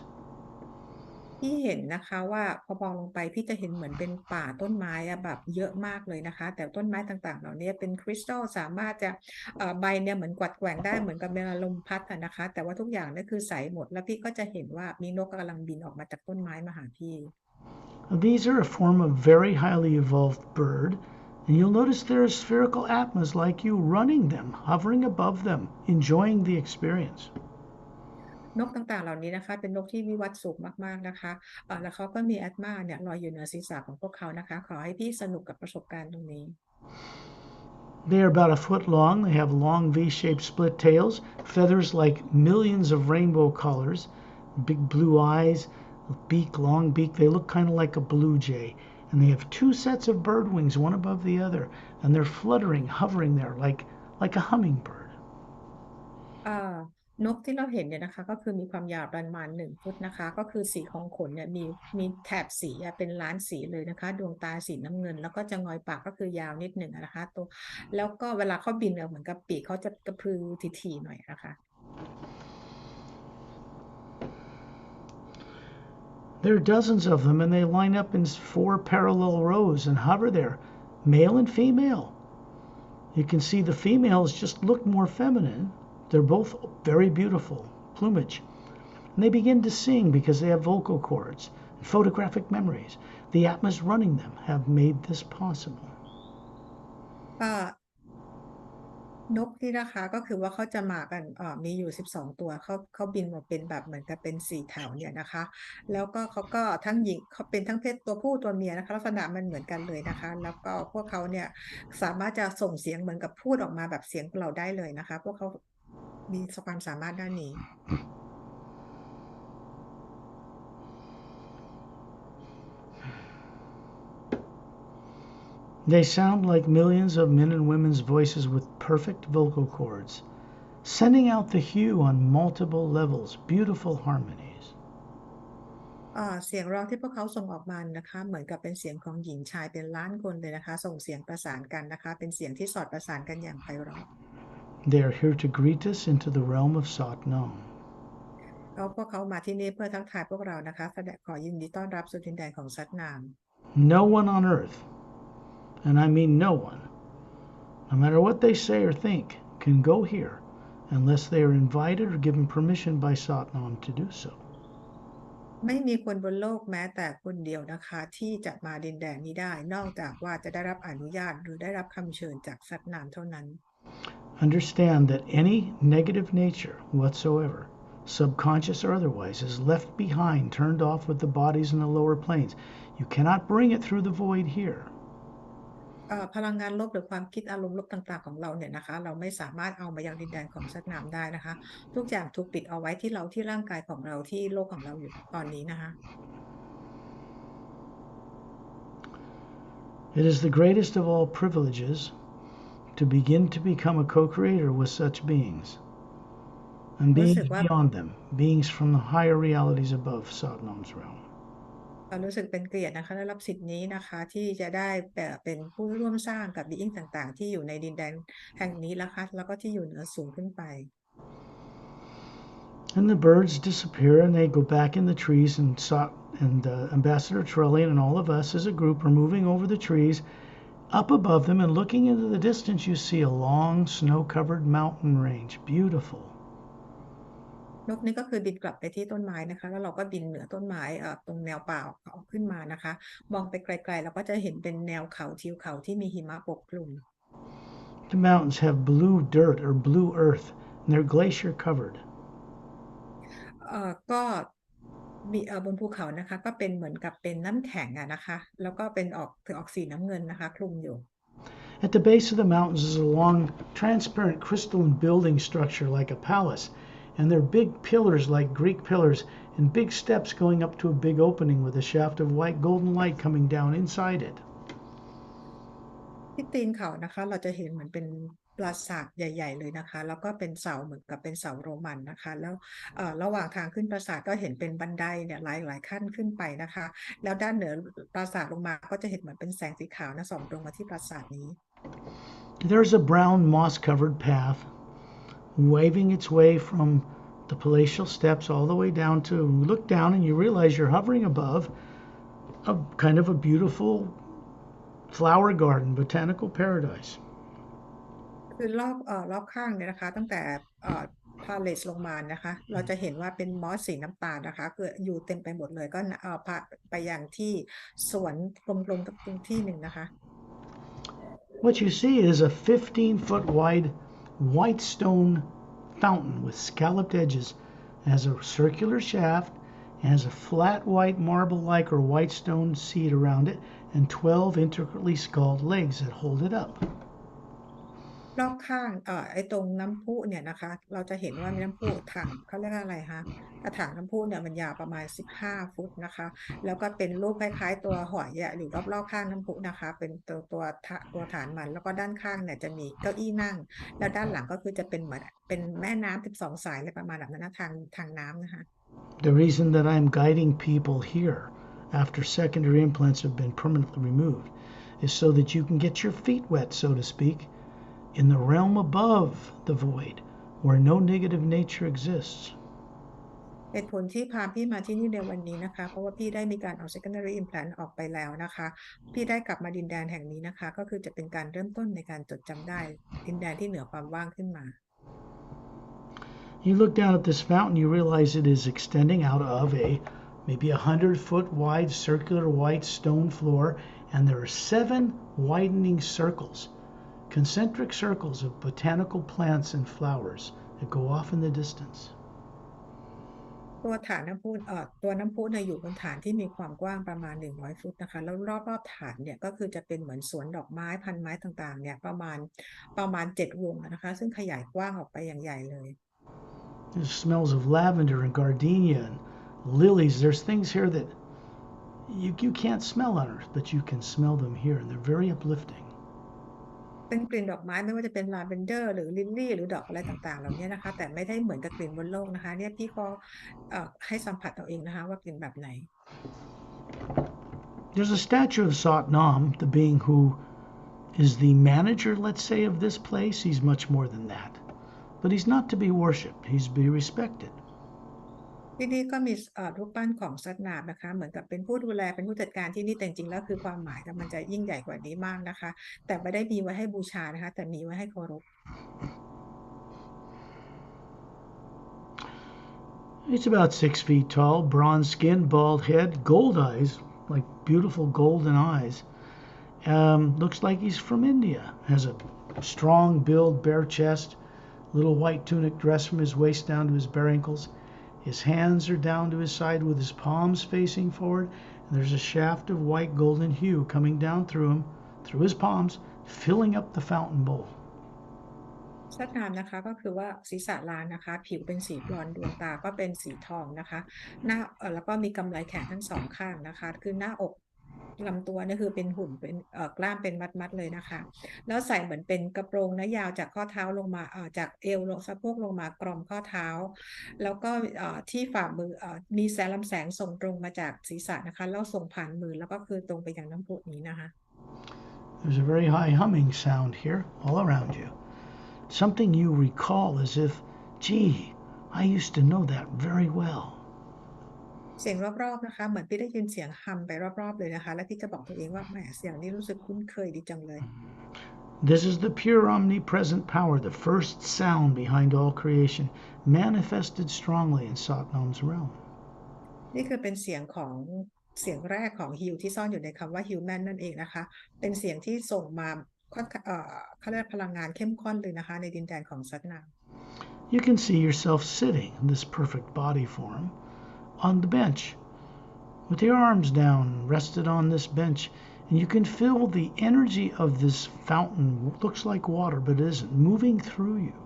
พี่เห็นนะคะว่าพอมองลงไปพี่จะเห็นเหมือนเป็นป่าต้นไม้แบบเยอะมากเลยนะคะแต่ต้นไม้ต่างๆเหล่านี้เป็นคริสตัลสามารถจะใบเนี่ยเหมือนกวัดแกว่งได้เหมือนกับเวลาลมพัดนะคะแต่ว่าทุกอย่างนี่คือใสหมดแล้วพี่ก็จะเห็นว่ามีนกกำลังบินออกมาจากต้นไม้มาหาพี่ These are a form of very highly evolved bird, and you'll notice there are spherical atmas like you running them, hovering above them, enjoying the experience. นกต่างๆเหล่านี้นะคะเป็นนกที่วิวัฒน์สูงมากๆนะคะแล้วเขาก็มีแอตมาเนี่ยลอยอยู่เหนือศีรษะของพวกเขานะคะขอให้พี่สนุกกับประสบการณ์ตรงนี้ They are about a foot long. They have long V-shaped split tails, feathers like millions of rainbow colors, big blue eyes, long beak. They look kind of like a blue jay. And they have two sets of bird wings, one above the other, and they're fluttering, hovering there like a hummingbird. อ่านกที่เราเห็นเนี่ยนะคะก็คือมีความยาวประมาณ1 ฟุตนะคะก็คือสีของขนเนี่ยมีแถบสีเป็นล้านสีเลยนะคะดวงตาสีน้ำเงินแล้วก็จะงอยปากก็คือยาวนิดหนึ่งนะคะตัวแล้วก็เวลาเขาบินเนี่ยเหมือนกับปีกเขาจะกระพือถี่ๆหน่อยนะคะ There are dozens of them, and they line up in 4 parallel rows and hover there, male and female. You can see the females just look more feminine. They're both very beautiful plumage. And they begin to sing because they have vocal cords and photographic memories. The Atmas running them have made this possible. นกที่นะคะก็คือว่าเขาจะมากันมีอยู่12 ตัวเขาบินมาเป็นแบบเหมือนกับเป็น4 แถวเนี่ยนะคะแล้วก็เขาก็ทั้งหญิงเขาเป็นทั้งเพศตัวผู้ตัวเมียนะคะลักษณะมันเหมือนกันเลยนะคะแล้วก็พวกเขาเนี่ยสามารถจะส่งเสียงเหมือนกับพูดออกมาแบบเสียงเราได้เลยนะคะพวกเขามีความสามารถด้านนี้ They sound like millions of men and women's voices with perfect vocal cords, sending out the hue on multiple levels, beautiful harmonies. เสียงร้องที่พวกเขาส่งออกมานะคะเหมือนกับเป็นเสียงของหญิงชายเป็นล้านคนเลยนะคะส่งเสียงประสานกันนะคะเป็นเสียงที่สอดประสานกันอย่างไพเราะ They are here to greet us into the realm of Satnam. พวกเขามาที่นี่เพื่อทักทายพวกเรานะคะขอยินดีต้อนรับสู่ดินแดนของซัตนาม No one on earth, and I mean no one, no matter what they say or think, can go here unless they are invited or given permission by Satnam to do so. ไม่มีคนบนโลกแม้แต่คนเดียวนะคะที่จะมาดินแดนนี้ได้นอกจากว่าจะได้รับอนุญาตหรือได้รับคำเชิญจากซัตนามเท่านั้น Understand that any negative nature whatsoever, subconscious or otherwise, is left behind, turned off with the bodies in the lower planes. You cannot bring it through the void here. พลังงานลบหรือความคิดอารมณ์ลบต่างๆของเราเนี่ยนะคะเราไม่สามารถเอามายังดินแดนของซัตนามได้นะคะทุกอย่างถูกปิดเอาไว้ที่ร่างกายของเราที่โลกของเราอยู่ตอนนี้นะคะ It is the greatest of all privileges to begin to become a co-creator with such beings and รู้ beings สึกว่า beyond them, beings from the higher realities above Satnam's realm. รู้สึกเป็นเกียรตินะคะได้รับสิทธิ์นี้นะคะที่จะได้เป็นผู้ร่วมสร้างกับ being ต่างๆที่อยู่ในดินแดนแห่งนี้แล้วก็ที่อยู่เหนือสูงขึ้นไป And the birds disappear and they go back in the trees, and Ambassador Trellian and all of us as a group are moving over the trees. Up above them and looking into the distance, you see a long snow-covered mountain range. Beautiful. นกนี้ก็คือบินกลับไปที่ต้นไม้นะคะแล้วเราก็บินเหนือต้นไม้ตรงแนวป่าขึ้นมานะคะมองไปไกลๆเราก็จะเห็นเป็นแนวเขาทิวเขาที่มีหิมะปกคลุม The mountains have blue dirt or blue earth, and they're glacier covered. ก็มีบนภูเขานะคะก็เป็นเหมือนกับเป็นน้ำแข็งนะคะแล้วก็เป็นออกสีน้ำเงินนะคะคลุมอยู่ At the base of the mountains is a long, transparent crystalline building structure like a palace, and there are big pillars like Greek pillars and big steps going up to a big opening with a shaft of white golden light coming down inside it. ที่ตีนเขานะคะเราจะเห็นเหมือนเป็นปราสาทใหญ่ๆเลยนะคะแล้วก็เป็นเสาเหมือนกับเป็นเสาโรมันนะคะแล้วระหว่างทางขึ้นปราสาทก็เห็นเป็นบันไดเนี่ยหลายขั้นขึ้นไปนะคะแล้วด้านเหนือปราสาทลงมาก็จะเห็นเหมือนเป็นแสงสีขาวนะส่องตรงมาที่ปราสาทนี้ There's a brown moss-covered path waving its way from the palatial steps all the way down to look down and you realize you're hovering above a kind of a beautiful flower garden, botanical paradise. คือรอบข้างเนี่ยนะคะตั้งแต่พาเลสลงมานะคะเราจะเห็นว่าเป็นมอสสีน้ำตาลนะคะเกิดอยู่เต็มไปหมดเลยก็พาไปอย่างที่สวนกลมๆตรงที่หนึ่งนะคะ What you see is a 15-foot wide white stone fountain with scalloped edges has a circular shaft and has a flat white marble-like or white stone seat around it and 12 intricately sculpted legs that hold it up. รอบข้างไอ้ตรงน้ำพุเนี่ยนะคะเราจะเห็นว่ามีน้ำพุถังเขาเรียกว่าอะไรคะกระถางน้ำพุเนี่ยมันยาวประมาณ15 ฟุตนะคะแล้วก็เป็นรูปคล้ายๆตัวหอยอยู่รอบๆข้างน้ำพุนะคะเป็นตัวฐานมันแล้วก็ด้านข้างเนี่ยจะมีเก้าอี้นั่งแล้วด้านหลังก็คือจะเป็นเหมือนเป็นแม่น้ำ12 สายอะไรประมาณแบบนั้นนะทางน้ำนะคะ The reason that I'm guiding people here after secondary implants have been permanently removed is so that you can get your feet wet, so to speak, in the realm above the void where no negative nature exists. เหตุผลที่พาพี่มาที่นี่ในวันนี้นะคะเพราะว่าพี่ได้มีการเอา secondary implant ออกไปแล้วนะคะพี่ได้กลับมาดินแดนแห่งนี้นะคะก็คือจะเป็นการเริ่มต้นในการจดจำได้ดินแดนที่เหนือความว่างขึ้นมา You look down at this fountain, you realize it is extending out of maybe 100-foot wide circular white stone floor, and there are 7 widening circles, concentric circles of botanical plants and flowers that go off in the distance. ตัวฐานน้ำพุตัวน้ำพุเนี่ยอยู่บนฐานที่มีความกว้างประมาณ100 ฟุตนะคะแล้วรอบฐานเนี่ยก็คือจะเป็นเหมือนสวนดอกไม้พันไม้ต่างๆเนี่ยประมาณ7 วงนะคะซึ่งขยายกว้างออกไปอย่างใหญ่เลย There's smells of lavender and gardenia and lilies. There's things here that you can't smell on Earth, but you can smell them here, and they're very uplifting. เป็นกลิ่นดอกไม้ไม่ว่าจะเป็นลาเวนเดอร์หรือลิลลี่หรือดอกอะไรต่างๆเหล่านี้นะคะแต่ไม่ได้เหมือนกับกลิ่นบนโลกนะคะเนี่ยพี่ก็ให้สัมผัสเอาเองนะคะว่ากลิ่นแบบไหน There's a statue of Satnam, the being who is the manager, let's say, of this place. He's much more than that. But he's not to be worshipped. He's to be respected. ที่นี่ก็มีรูปปั้นของสัตนานะคะเหมือนกับเป็นผู้ดูแลเป็นผู้จัดการที่นี่แต่จริงๆแล้วคือความหมายมันจะยิ่งใหญ่กว่านี้มากนะคะแต่ไม่ได้มีไว้ให้บูชานะคะแต่มีไว้ให้เคารพ He's about 6 feet tall, bronze skin, bald head, gold eyes, like beautiful golden eyes. Looks like he's from India. Has a strong build, bare chest, little white tunic dress from his waist down to his bare ankles. His hands are down to his side with his palms facing forward, and there's a shaft of white golden hue coming down through him, through his palms, filling up the fountain bowl. สัตนามนะคะก็คือว่าศีรษะล้านนะคะผิวเป็นสีบลอนด์ดวงตาก็เป็นสีทองนะคะหน้าแล้วก็มีกำไลแขนทั้งสองข้างนะคะคือหน้าอกลำตัวนี่คือเป็นหุ่นเป็นกล้ามเป็นมัดๆเลยนะคะแล้วใส่เหมือนเป็นกระโปรงนะยาวจากข้อเท้าลงมาจากเอวลงสะโพกลงมากรอมข้อเท้าแล้วก็ที่ฝ่ามือมีแสงลำแสงส่งตรงมาจากศีรษะนะคะแล้วส่งผ่านมือแล้วก็คือตรงไปยังน้ำพุนี้นะคะ There's a very high humming sound here all around you. Something you recall as if, gee, I used to know that very well. เสียงรอบๆนะคะเหมือนพี่ได้ยินเสียงฮัมไปรอบๆเลยนะคะและพี่จะบอกตัวเองว่าแหมเสียงนี้รู้สึกคุ้นเคยดีจังเลย This is the pure omnipresent power, the first sound behind all creation, manifested strongly in Satnam's realm. นี่คือเป็นเสียงแรกของฮิวที่ซ่อนอยู่ในคำว่าฮิวแมนนั่นเองนะคะเป็นเสียงที่ส่งมาเขาเรียกพลังงานเข้มข้นเลยนะคะในดินแดนของสัตนา You can see yourself sitting in this perfect body form on the bench with your arms down rested on this bench, and you can feel the energy of this fountain, looks like water but it isn't, moving through you.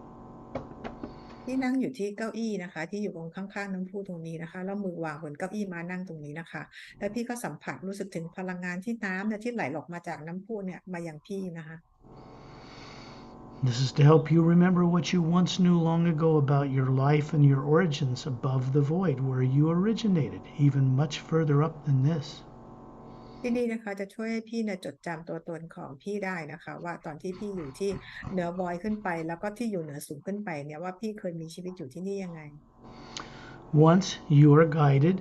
ที่นั่งอยู่ที่เก้าอี้นะคะที่อยู่ตรงข้างๆน้ำพุตรงนี้นะคะแล้วมือวางบนเก้าอี้มานั่งตรงนี้นะคะแล้วพี่ก็สัมผัสรู้สึกถึงพลังงานที่น้ำเนี่ยที่ไหลออกมาจากน้ำพุเนี่ยมายังพี่นะคะ This is to help you remember what you once knew long ago about your life and your origins above the void where you originated, even much further up than this. ที่นี่นะคะจะช่วยให้พี่เนี่ยจดจำตัวตนของพี่ได้นะคะว่าตอนที่พี่อยู่ที่เหนือ void ขึ้นไปแล้วก็ที่อยู่เหนือสูงขึ้นไปเนี่ยว่าพี่เคยมีชีวิตอยู่ที่นี่ยังไง Once you are guided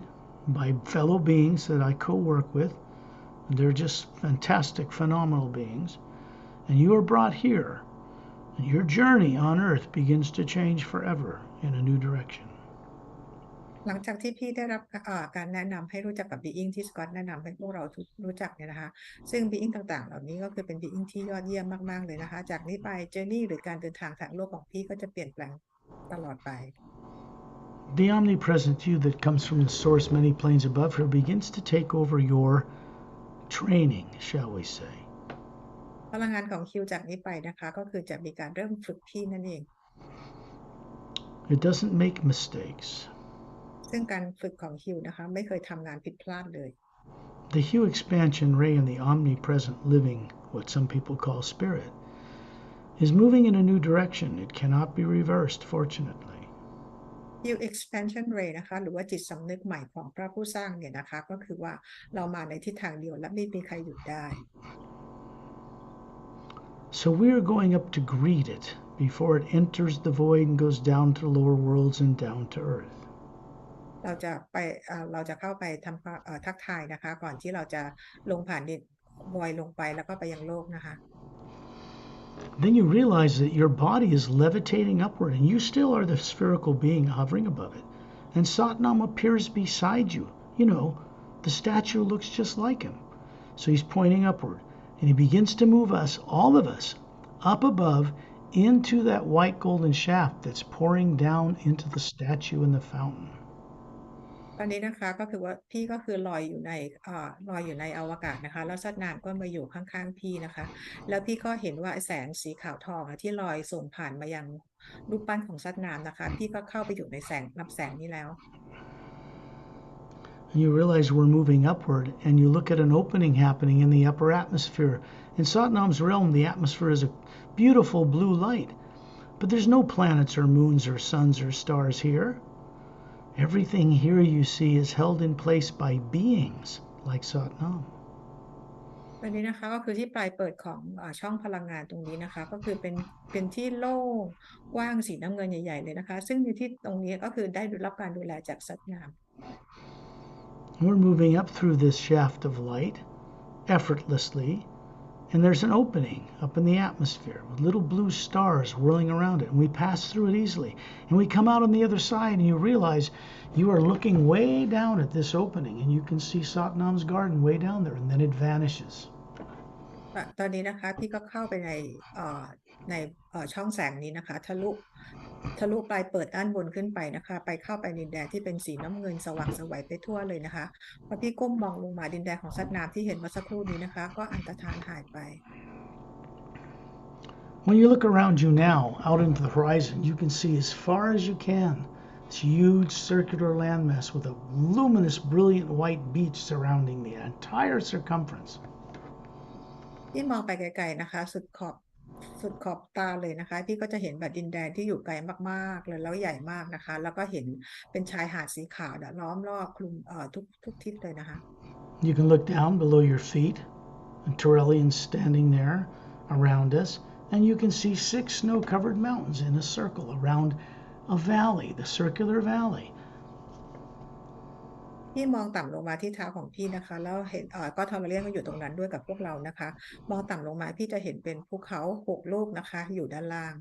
by fellow beings that I co-work with, they're just fantastic, phenomenal beings, and you are brought here, and your journey on Earth begins to change forever in a new direction. หลังจากที่พี่ได้รับการแนะนำให้รู้จักกับ being ที่สกอตแนะนำให้พวกเรารู้จักเนี่ยนะคะซึ่ง being ต่างๆเหล่านี้ก็คือเป็น being ที่ยอดเยี่ยมมากๆเลยนะคะจากนี้ไป journey หรือการเดินทางทางโลกของพี่ก็จะเปลี่ยนแปลงตลอดไป The omnipresent you that comes from the source many planes above her begins to take over your training, shall we say. พลังงานของคิวจากนี้ไปนะคะก็คือจะมีการเริ่มฝึกพี่นั่นเอง It doesn't make mistakes. ซึ่งการฝึกของคิวนะคะไม่เคยทำงานผิดพลาดเลย The HU expansion ray in the omnipresent living, what some people call spirit, is moving in a new direction. It cannot be reversed, fortunately. HU Expansion Ray นะคะหรือว่าจิตสำนึกใหม่ของพระผู้สร้างเนี่ยนะคะก็คือว่าเรามาในทิศทางเดียวและไม่มีใครหยุดได้ So we are going up to greet it before it enters the void and goes down to the lower worlds and down to earth. เราจะเข้าไปทำทักทายนะคะก่อนที่เราจะลงผ่านดินวอยลงไปแล้วก็ไปยังโลกนะคะ Then you realize that your body is levitating upward and you still are the spherical being hovering above it. And Satnam appears beside you. You know, the statue looks just like him. So he's pointing upward and he begins to move us, all of us, up above into that white golden shaft that's pouring down into the statue in the fountain. ตอนนี้นะคะก็คือว่าพี่ก็คือลอยอยู่ในอวกาศนะคะแล้วซัดนามก็มาอยู่ข้างๆพี่นะคะแล้วพี่ก็เห็นว่าแสงสีขาวทองที่ลอยส่งผ่านมายังรูปปั้นของซัดนามนะคะพี่ก็เข้าไปอยู่ในลำแสงนี้แล้ว And you realize we're moving upward and you look at an opening happening in the upper atmosphere. In Satnam's realm, the atmosphere is a beautiful blue light. But there's no planets or moons or suns or stars here.Everything here you see is held in place by beings like Satnam. ตอนนี้นะคะก็คือที่ปลายเปิดของช่องพลังงานตรงนี้นะคะก็คือเป็นที่โล่งกว้างสีน้ำเงินใหญ่ๆเลยนะคะซึ่งในที่ตรงนี้ก็คือได้รับการดูแลจากซัดนาม We're moving up through this shaft of light effortlessly, and there's an opening up in the atmosphere with little blue stars whirling around it, and we pass through it easily. And we come out on the other side, and you realize you are looking way down at this opening, and you can see Satnam's garden way down there, and then it vanishes. ตอนนี้นะคะพี่ก็เข้าไปในช่องแสงนี้นะคะทะลุปลายเปิดด้านบนขึ้นไปนะคะไปเข้าไปดินแดนที่เป็นสีน้ำเงินสว่างไสวไปทั่วเลยนะคะพอพี่ก้มมองลงมาดินแดนของซัดนามที่เห็นเมื่อสักครู่นี้นะคะก็อันตรธานหายไป When you look around you now, out into the horizon, you can see as far as you can this huge circular landmass with a luminous, brilliant white beach surrounding the entire circumference. ที่มองไปไกลๆนะคะสุดขอบตาเลยนะคะพี่ก็จะเห็นแบบดินแดนที่อยู่ไกลมากๆเลยแล้วใหญ่มากนะคะแล้วก็เห็นเป็นชายหาดสีขาวล้อมรอบคลุมทุกทิศเลยนะคะ You can look down below your feet, and Turelians standing there around us, and you can see 6 snow-covered mountains in a circle around a valley, the circular valley. พี่มองต่ำลงมาที่เท้าของพี่นะคะแล้วเห็นก็ทอร์เรียนก็อยู่ตรงนั้นด้วยกับพวกเรานะคะมองต่ำลงมาพี่จะเห็นเป็นภูเขา6 ลูกนะคะอยู่ด้านล่าง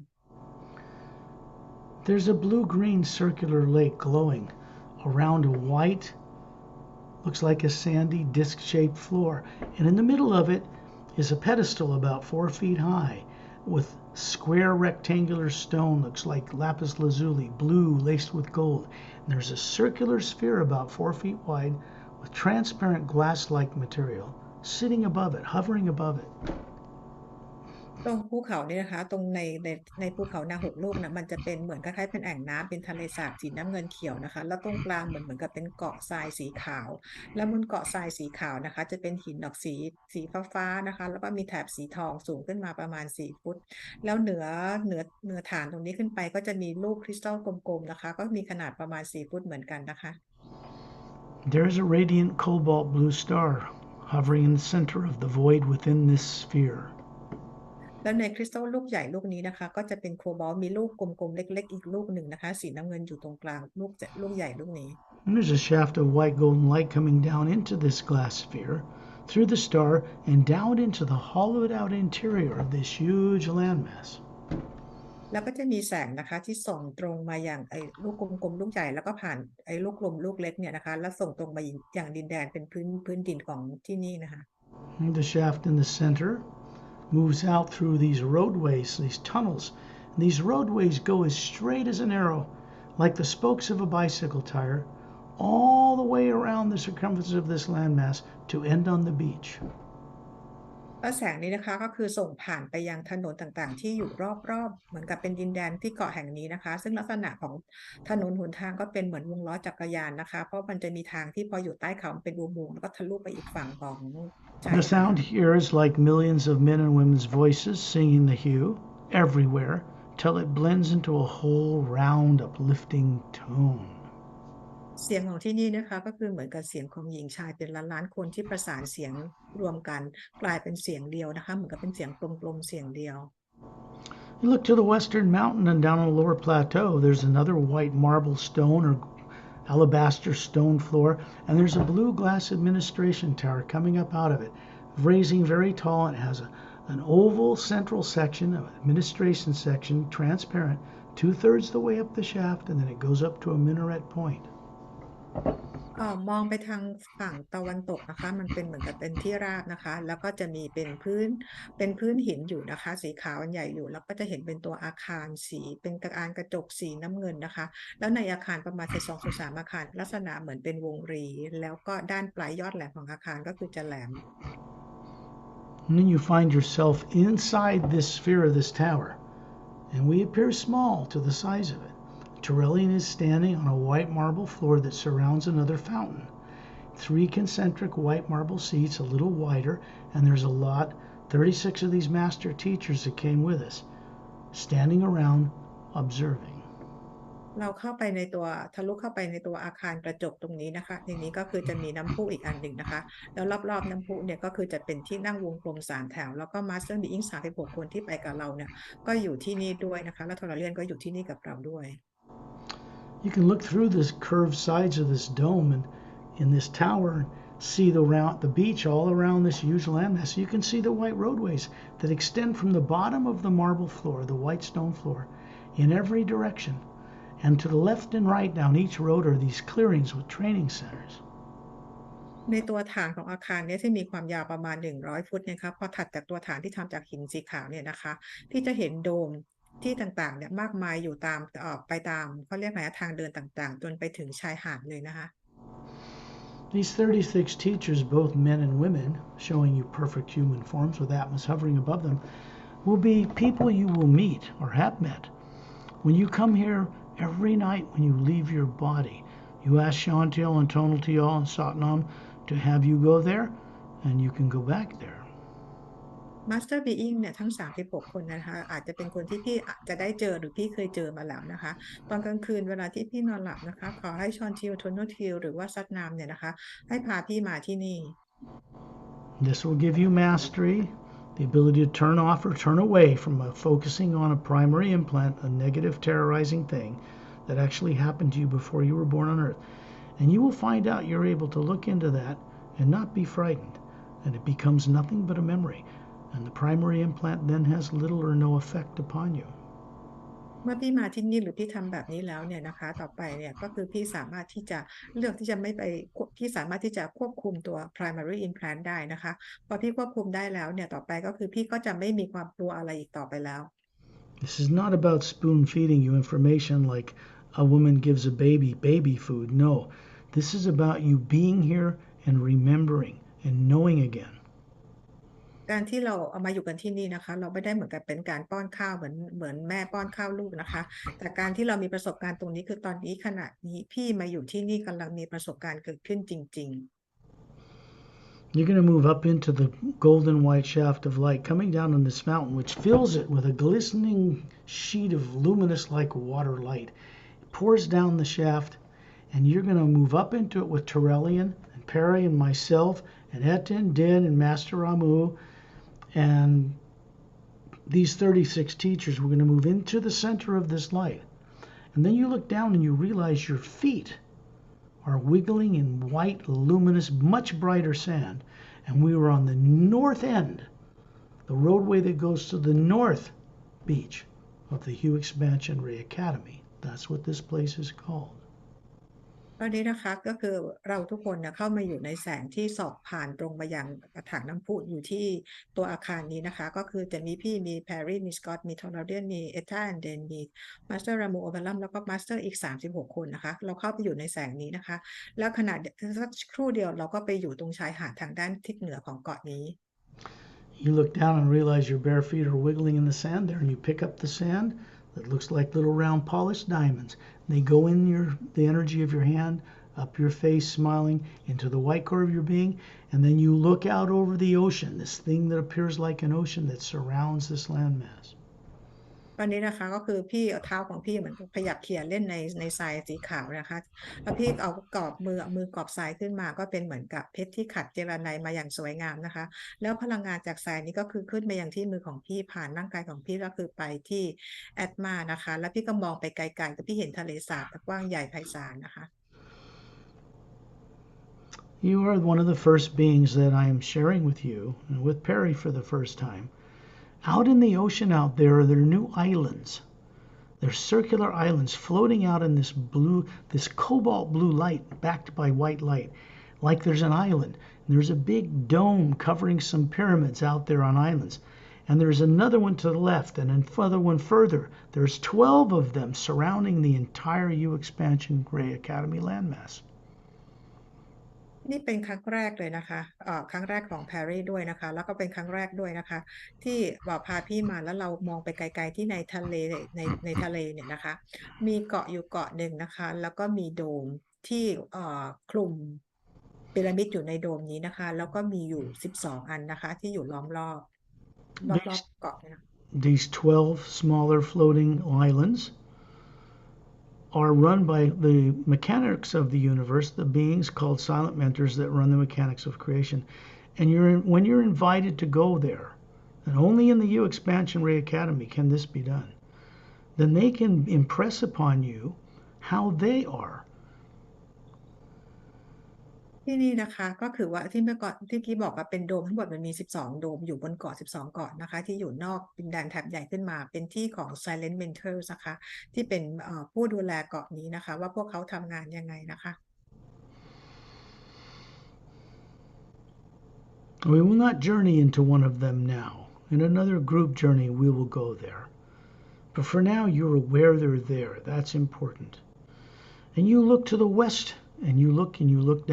There's a blue-green circular lake glowing around a white, looks like a sandy disc-shaped floor, and in the middle of it is a pedestal about 4 feet high with square rectangular stone, looks like lapis lazuli, blue laced with gold. And there's a circular sphere about 4 feet wide with transparent glass-like material sitting above it, hovering above it. ตรงภูเขานี่นะคะตรงในภูเขานา6 ลูกนะมันจะเป็นเหมือนคล้ายๆเป็นแอ่งน้ำเป็นทะเลสาบสีน้ำเงินเขียวนะคะแล้วตรงกลางเหมือนกับเป็นเกาะทรายสีขาวแล้วบนเกาะทรายสีขาวนะคะจะเป็นหินดอกสีฟ้านะคะแล้วก็มีแถบสีทองสูงขึ้นมาประมาณ4 ฟุตแล้วเหนือฐานตรงนี้ขึ้นไปก็จะมีลูกคริสตัลกลมๆนะคะก็มีขนาดประมาณ4 ฟุตเหมือนกันนะคะ There is a radiant cobalt blue star hovering in the center of the void within this sphere.แล้วในคริสตัลลูกใหญ่ลูกนี้นะคะก็จะเป็นโคบอลต์มีลูกกลมๆเล็กๆอีกลูกหนึ่งนะคะสีน้ำเงินอยู่ตรงกลางลูกใหญ่ลูกนี้ And there's a shaft of white golden light coming down into this glass sphere through the star and down into the hollowed out interior of this huge landmass. แล้วก็จะมีแสงนะคะที่ส่องตรงมาอย่างลูกกลมๆลูกใหญ่แล้วก็ผ่านลูกกลมลูกเล็กเนี่ยนะคะแล้วส่งตรงมาอย่างดินแดนเป็นพื้นดินของที่นี่นะคะ And the shaft in the center.moves out through these roadways, these tunnels. And these roadways go as straight as an arrow, like the spokes of a bicycle tire, all the way around the circumference of this landmass to end on the beach. แล้วแสงนี้นะคะก็คือส่งผ่านไปยังถนนต่างๆที่อยู่รอบๆเหมือนกับเป็นดินแดนที่เกาะแห่งนี้นะคะซึ่งลักษณะของถนนหนทางก็เป็นเหมือนวงล้อจักรยานนะคะเพราะมันจะมีทางที่พออยู่ใต้เขาเป็นอุโมงค์แล้วก็ทะลุไปอีกฝั่งของชาย The หาด sound here is like millions of men and women's voices singing the HU everywhere till it blends into a whole round uplifting tone. เสียงของที่นี่นะคะก็คือเหมือนกับเสียงของหญิงชายเป็นล้านๆคนที่ประสานเสียงรวมกันกลายเป็นเสียงเดียวนะคะเหมือนกับเป็นเสียงกลมๆเสียงเดียว You look to the western mountain and down on the lower plateau, there's another white marble stone or alabaster stone floor, and there's a blue glass administration tower coming up out of it, raising very tall, and it has an oval central section, an administration section, transparent, 2/3 the way up the shaft, and then it goes up to a minaret point. มองไปทางฝั่งตะวันตกนะคะมันเป็นเหมือนกับเป็นที่ราบนะคะแล้วก็จะมีเป็นพื้นหินอยู่นะคะสีขาวอันใหญ่อยู่แล้วก็จะเห็นเป็นตัวอาคารสีเป็นกระจกสีน้ำเงินนะคะแล้วในอาคารประมาณ2-3อาคารลักษณะเหมือนเป็นวงรีแล้วก็ด้านปลายยอดแหลมของอาคารก็คือจะแหลม And then you find yourself inside this sphere of this tower, and we appear small to the size of it. Turelian is standing on a white marble floor that surrounds another fountain. 3 concentric white marble seats, a little wider, and there's a lot, 36 of these master teachers that came with us, standing around observing. เราเข้าไปในตัวทะลุเข้าไปในตัวอาคารกระจกตรงนี้นะคะในนี้ก็คือจะมีน้ำพุอีกอันหนึ่งนะคะแล้วรอบๆน้ำพุเนี่ยก็คือจะเป็นที่นั่งวงกลม3แถวแล้วก็มาสเตอร์บีอิง36คนที่ไปกับเราเนี่ยก็อยู่ที่นี่ด้วยนะคะแล้วทรเลียนก็อยู่ที่นี่กับเราด้วย You can look through this curved sides of this dome and in this tower and see the beach all around this huge landmass. You can see the white roadways that extend from the bottom of the marble floor, the white stone floor, in every direction. And to the left and right down each road are these clearings with training centers. ในตัวฐานของอาคารนี้ที่มีความยาวประมาณ100ฟุตนะครับพอถัดจากตัวฐานที่ทำจากหินสีขาวเนี่ยนะคะที่จะเห็นโดมที่ต่างๆเนี่ยมากมายอยู่ตามไปตามเขาเรียกไงทางเดินต่างๆจนไปถึงชายหาดเลยนะคะ These 36 teachers, both men and women, showing you perfect human forms with Atmas hovering above them, will be people you will meet or have met. When you come here every night when you leave your body, you ask Shantil and Tonaltial and Satnam to have you go there, and you can go back there. Master Being เนี่ยทั้ง36คนนะคะอาจจะเป็นคนที่พี่อาจจะได้เจอหรือพี่เคยเจอมาแล้วนะคะตอนกลางคืนเวลาที่พี่นอนหลับนะคะขอให้ชอนทิวโทโนทิวหรือว่าซัตนามเนี่ยนะคะให้พาพี่มาที่นี่ This will give you mastery, the ability to turn off or turn away from focusing on a primary implant, a negative terrorizing thing that actually happened to you before you were born on earth. And you will find out you're able to look into that and not be frightened, and it becomes nothing but a memory. And the primary implant then has little or no effect upon you. เมื่อพี่มาที่นี่หรือพี่ทำแบบนี้แล้วเนี่ยนะคะต่อไปเนี่ยก็คือพี่สามารถที่จะเลือกที่จะไม่ไปพี่สามารถที่จะควบคุมตัว primary implant ได้นะคะพอพี่ควบคุมได้แล้วเนี่ยต่อไปก็คือพี่ก็จะไม่มีความกลัวอะไรอีกต่อไปแล้ว This is not about spoon feeding you information like a woman gives a baby food. No, this is about you being here and remembering and knowing again. การที่เราเอามาอยู่กันที่นี่นะคะเราไม่ได้เหมือนกับเป็นการป้อนข้าวเหมือนแม่ป้อนข้าวลูกนะคะแต่การที่เรามีประสบการณ์ตรงนี้คือตอนนี้ขณะนี้พี่มาอยู่ที่นี่กำลังมีประสบการณ์เกิดขึ้นจริง You're going to move up into the golden white shaft of light coming down on this mountain, which fills it with a glistening sheet of luminous like water light. It pours down the shaft, and you're going to move up into it with Turelian and Perry and myself and Etin, Din, and Master Ramu. And these 36 teachers, we're going to move into the center of this light. And then you look down and you realize your feet are wiggling in white, luminous, much brighter sand. And we were on the north end, the roadway that goes to the north beach of the HU Exp Ray Academy. That's what this place is called. ตอนนี้นะคะก็คือเราทุกคนเนี่ยเข้ามาอยู่ในแสงที่ส่องผ่านตรงไปยังกระถางน้ำพุอยู่ที่ตัวอาคารนี้นะคะก็คือจะมีพี่มีแพรรี่มีสกอตมีทอร์นาเดียนมีเอธาแอนเดนมีมาสเตอร์รามูโอเบลัมแล้วก็มาสเตอร์อีก36คนนะคะเราเข้าไปอยู่ในแสงนี้นะคะแล้วขณะสักครู่เดียวเราก็ไปอยู่ตรงชายหาดทางด้านทิศเหนือของเกาะนี้ You look down and realize your bare feet are wiggling in the sand there, and you pick up the sand that looks like little round polished diamonds. They go in the energy of your hand, up your face, smiling, into the white core of your being, and then you look out over the ocean, this thing that appears like an ocean that surrounds this landmass. ตอนนี้นะคะก็คือพี่เอาเท้าของพี่เหมือนขยับเขี่ยเล่นในทรายสีขาวนะคะแล้วพี่เอากรอบมือกรอบทรายขึ้นมาก็เป็นเหมือนกับเพชรที่ขัดเจลาไนมาอย่างสวยงามนะคะแล้วพลังงานจากทรายนี้ก็คือขึ้นมาอย่างที่มือของพี่ผ่านร่างกายของพี่ก็คือไปที่แอตมานะคะแล้วพี่ก็มองไปไกลๆแต่พี่เห็นทะเลสาบกว้างใหญ่ไพศาลนะคะ You are one of the first beings that I am sharing with you, and with Perry for the first time. Out in the ocean out there are new islands. They're circular islands floating out in this cobalt blue light backed by white light, like there's an island. And there's a big dome covering some pyramids out there on islands. And there's another one to the left, and another one further. There's 12 of them surrounding the entire HU Expansion Ray Academy landmass. นี่เป็นครั้งแรกเลยนะคะครั้งแรกของแพรรี่ด้วยนะคะแล้วก็เป็นครั้งแรกด้วยนะคะที่พาพี่มาแล้วเรามองไปไกลๆที่ในทะเลในทะเลเนี่ยนะคะมีเกาะอยู่เกาะหนึ่งนะคะแล้วก็มีโดมที่คลุมพีระมิดอยู่ในโดมนี้นะคะแล้วก็มีอยู่12อันนะคะที่อยู่ล้อมรอบThese, เกาะเนี่ยนะ these 12 smaller floating islands are run by the mechanics of the universe, the beings called silent mentors that run the mechanics of creation. And when you're invited to go there, and only in the HU Expansion Ray Academy can this be done, then they can impress upon you how they are. ที่นี่นะคะก็คือว่าที่เมื่อก่อนที่กี้บอกว่าเป็นโดมทั้งหมดมันมี12โดมอยู่บนเกาะ12เกาะนะคะที่อยู่นอกดินแดนแถบใหญ่ขึ้นมาเป็นที่ของ Silent Mentors นะคะที่เป็นผู้ดูแลเกาะนี้นะคะว่าพวกเขาทำงานยังไงนะคะ We will not journey into one of them now. In another group journey, we will go there. But for now, you're aware they're there. That's important. And you look to the west, and you look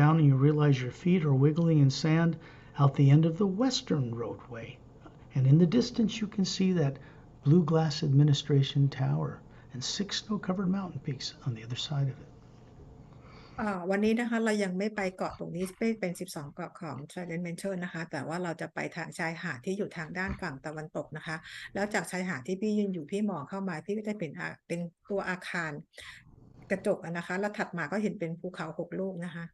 down, and you realize your feet are wiggling in sand out the end of the western roadway. And in the distance, you can see that blue glass administration tower and 6 snow-covered mountain peaks on the other side of it. วันนี้นะคะเรายังไม่ไปเกาะตรงนี้เป็น12เกาะของ Silent Mentor นะคะแต่ว่าเราจะไปทางชายหาดที่อยู่ทางด้านฝั่งตะวันตกนะคะแล้วจากชายหาดที่พี่ยืนอยู่พี่มองเข้ามาพี่ก็จะเป็นตัวอาคารกระจกนะคะแล้วถัดมาก็เห็นเป็นภูเขา6ลูกนะคะ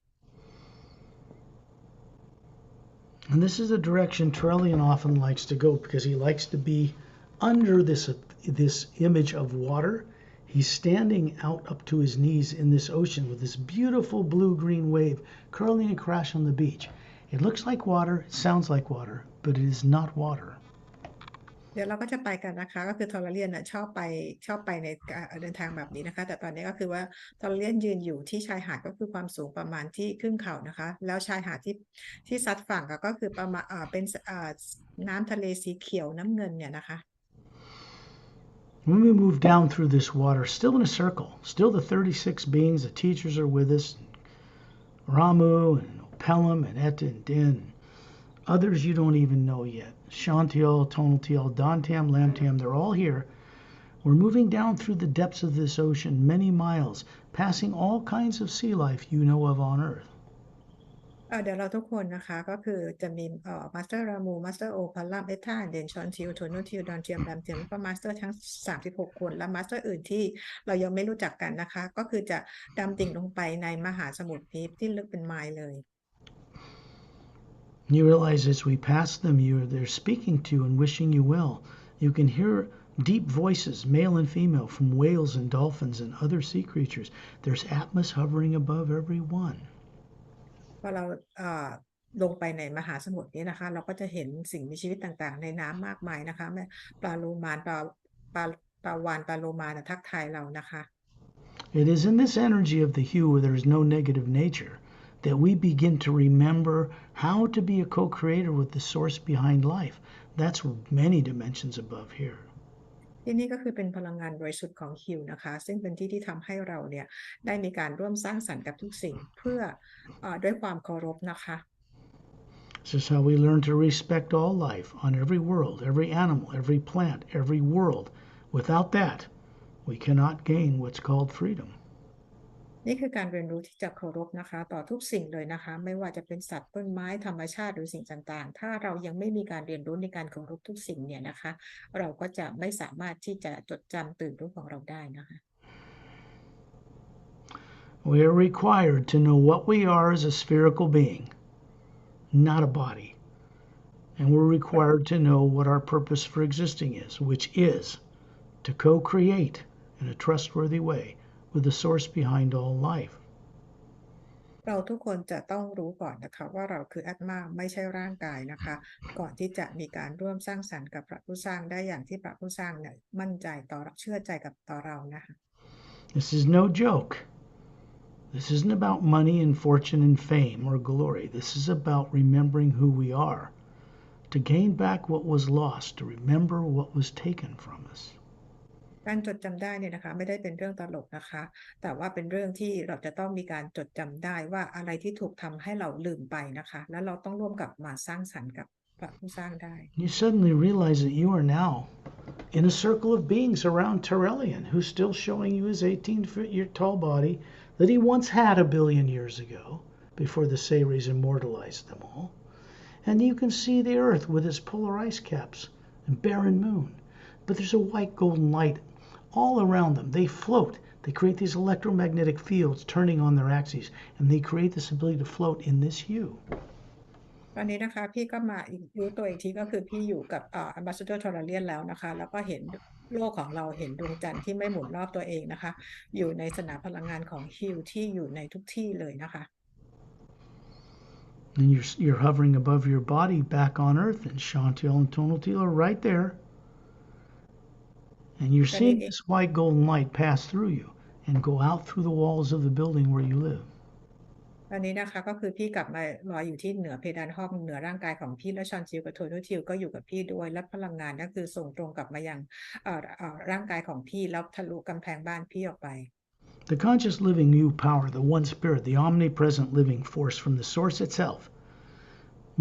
And this is the direction Trellian often likes to go because he likes to be under this image of water. He's standing out up to his knees in this ocean with this beautiful blue-green wave curling across on the beach. It looks like water, it sounds like water, but it is not water. เดี๋ยวเราก็จะไปกันนะคะก็คือทอร์เรียนชอบไปในเดินทางแบบนี้นะคะแต่ตอนนี้ก็คือว่าทอร์เรียนยืนอยู่ที่ชายหาดก็คือความสูงประมาณที่ครึ่งเข่านะคะแล้วชายหาดที่ซัดฝั่งก็คือประมาณเป็นน้ำทะเลสีเขียวน้ำเงินเนี่ยนะคะ When we move down through this water, still in a circle, still the 36 beings, the teachers are with us, Ramu and Pelham and Etta and Din, others you don't even know yet. Shantiel, Tonaltiel, Dantam, Lamtam, they're all here. We're moving down through the depths of this ocean many miles, passing all kinds of sea life you know of on Earth. เดี๋ยวเราทุกคนนะคะก็คือจะมีมาสเตอร์รามูมาสเตอร์โอพาลัมเอท่าเดนชอนทิวโทนูทิวดอนเทียมแบมเทียมแล้วก็มาสเตอร์ทั้ง36คนและมาสเตอร์อื่นที่เรายังไม่รู้จักกันนะคะก็คือจะดำดิ่งลงไปในมหาสมุทรนี้ที่ลึกเป็นไมล์เลย You realize as we pass them, they're speaking to you and wishing you well. You can hear deep voices, male and female, from whales and dolphins and other sea creatures. There's Atmas hovering above every one. พอเราลงไปในมหาสมุทรนี้นะคะเราก็จะเห็นสิ่งมีชีวิตต่างๆในน้ำมากมายนะคะแม่ปลาโลมานปลาวาฬปลาโลมาทักทายเรานะคะ It is in this energy of the HU where there is no negative nature that we begin to remember how to be a co-creator with the source behind life. That's many dimensions above here. ที่นี่ก็คือเป็นพลังงานบริสุทธิ์ของฮิวนะคะซึ่งเป็นที่ที่ทำให้เราเนี่ยได้มีการร่วมสร้างสรรค์กับทุกสิ่งเพื่อด้วยความเคารพนะคะ This is how we learn to respect all life on every world, every animal, every plant, every world. Without that, we cannot gain what's called freedom. นี่คือการเรียนรู้ที่จะเคารพนะคะต่อทุกสิ่งเลยนะคะไม่ว่าจะเป็นสัตว์ต้นไม้ธรรมชาติหรือสิ่งต่างๆถ้าเรายังไม่มีการเรียนรู้ในการเคารพทุกสิ่งเนี่ยนะคะเราก็จะไม่สามารถที่จะจดจำตื่นรู้ของเราได้นะคะ We are required to know what we are as a spherical being, not a body. And we're required to know what our purpose for existing is, which is to co-create in a trustworthy way with the source behind all life. เราทุกคนจะต้องรู้ก่อนนะคะว่าเราคืออาตมาไม่ใช่ร่างกายนะคะก่อนที่จะมีการร่วมสร้างสรรค์กับพระผู้สร้างได้อย่างที่พระผู้สร้างเนี่ยมั่นใจต่อเชื่อใจกับต่อเรานะคะ This is no joke. This isn't about money and fortune and fame or glory. This is about remembering who we are, to gain back what was lost, to remember what was taken from us. การจดจำได้เนี่ยนะคะไม่ได้เป็นเรื่องตลกนะคะแต่ว่าเป็นเรื่องที่เราจะต้องมีการจดจำได้ว่าอะไรที่ถูกทำให้เราลืมไปนะคะแล้วเราต้องร่วมกับมาสร้างสรรค์กับพระผู้สร้างได้ You suddenly realize that you are now in a circle of beings around Terrellian, who's still showing you his 18-foot tall body that he once had a billion years ago, before the Saries immortalized them all. And you can see the Earth with its polar ice caps and barren moon. But there's a white golden light all around them. They float. They create these electromagnetic fields turning on their axes, and they create this ability to float in this hue. ตอนนี้นะคะพี่ก็มารู้ตัวอีกทีก็คือพี่อยู่กับAmbassador Terrarian แล้วนะคะแล้วก็เห็นโลกของเราเห็นดวงจันทร์ที่ไม่หมุนรอบตัวเองนะคะอยู่ในสนามพลังงานของฮิวที่อยู่ในทุกที่เลยนะคะ And you're hovering above your body back on Earth, and Shantiel and Tonaltil are right there. And you're seeing this white golden light pass through you and go out through the walls of the building where you live. ตอนนี้นะคะก็คือพี่กลับมาลอยอยู่ที่เหนือเพดานห้องเหนือร่างกายของพี่และชอนจิลกับโทนูทิลก็อยู่กับพี่ด้วยและพลังงานก็คือส่งตรงกลับมายังร่างกายของพี่แล้วทะลุกำแพงบ้านพี่ออกไป The conscious living you power, the one spirit, the omnipresent living force from the source itself,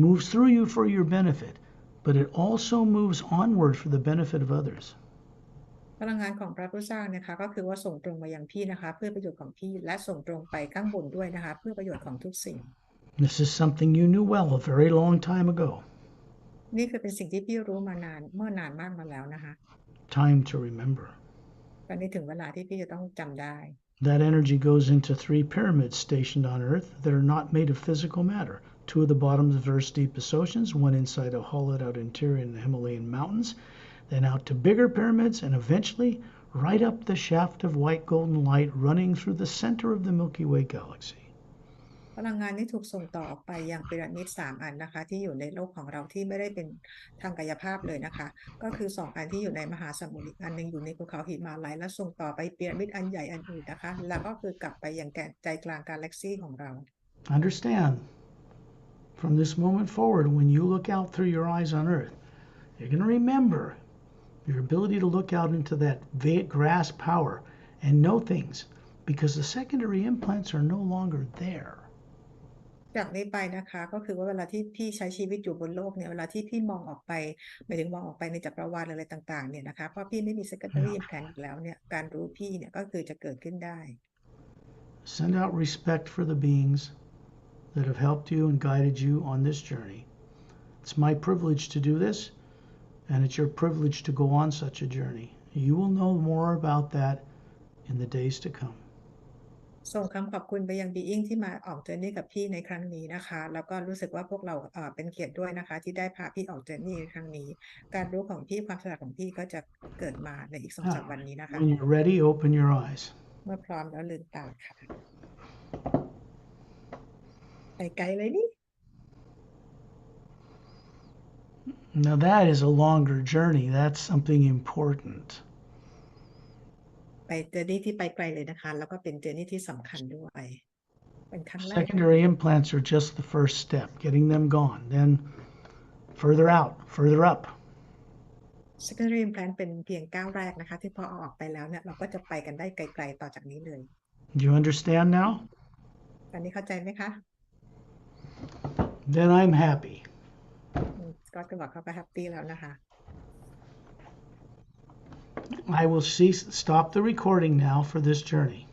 moves through you for your benefit, but it also moves onward for the benefit of others. พลังงานของพระผู้สร้างนะคะก็คือว่าส่งตรงมายังพี่นะคะเพื่อประโยชน์ของพี่และส่งตรงไปข้างบนด้วยนะคะเพื่อประโยชน์ของทุกสิ่ง This is something you knew well a very long time ago. นี่คือเป็นสิ่งที่พี่รู้มานานเมื่อนานมากมาแล้วนะคะ Time to remember. ตอนนี้ถึงเวลาที่พี่จะต้องจำได้ That energy goes into 3 pyramids stationed on Earth that are not made of physical matter. 2 at the bottoms of Earth's deepest oceans, 1 inside a hollowed-out interior in the Himalayan mountains, then out to bigger pyramids, and eventually right up the shaft of white golden light running through the center of the Milky Way galaxy. พลังงานนี้ถูกส่งต่อออกไปยังพีระมิด3 อันนะคะที่อยู่ในโลกของเราที่ไม่ได้เป็นทางกายภาพเลยนะคะก็คือ2 อันที่อยู่ในมหาสมุทรอีกอันหนึ่งอยู่ในภูเขาหิมาลัยและส่งต่อไปพีระมิดอันใหญ่อันอื่นนะคะแล้วก็คือกลับไปยังใจกลางกาแล็กซี่ของเรา Understand, from this moment forward, when you look out through your eyes on Earth, you're going to remember your ability to look out into that grasp power and know things, because the secondary implants are no longer there. จากนี้ไปนะคะก็คือว่าเวลาที่พี่ใช้ชีวิตอยู่บนโลกเนี่ยเวลาที่พี่มองออกไปหมายถึงมองออกไปในจักรวาลอะไรต่างๆเนี่ยนะคะเพราะพี่ไม่มี secondary implant อีกแล้วเนี่ยการรู้พี่เนี่ยก็คือจะเกิดขึ้นได้ Send out respect for the beings that have helped you and guided you on this journey. It's my privilege to do this, and it's your privilege to go on such a journey. You will know more about that in the days to come. ส่งคำขอบคุณไปยังบีอิงที่มาออกเจอร์นี่กับพี่ในครั้งนี้นะคะแล้วก็รู้สึกว่าพวกเราเป็นเกียรติด้วยนะคะที่ได้พาพี่ออกเจอร์นี่ในครั้งนี้การรู้ของพี่ความฉลาดของพี่ก็จะเกิดมาในอีก2-3 วันนี้นะคะ When you're ready, open your eyes. เมื่อพร้อมแล้วลืมตาค่ะไปไกลเลยนี่ Now that is a longer journey. That's something important. ไป ไปเจอร์นี่ที่ไปไกลเลยนะคะแล้วก็เป็นเจอร์นี่ที่สำคัญด้วยเป็นครั้งแรก Secondary implants are just the first step, getting them gone. Then further out, further up. secondary implant เป็นเพียงก้าวแรกนะคะที่พอเอาออกไปแล้วเนี่ยเราก็จะไปกันได้ไกลๆต่อจากนี้เลย Do you understand now? ตอนนี้เข้าใจไหมคะ Then I'm happy. ก็จะบอกเขาไปแฮปปี้แล้วนะคะ I will stop the recording now for this journey.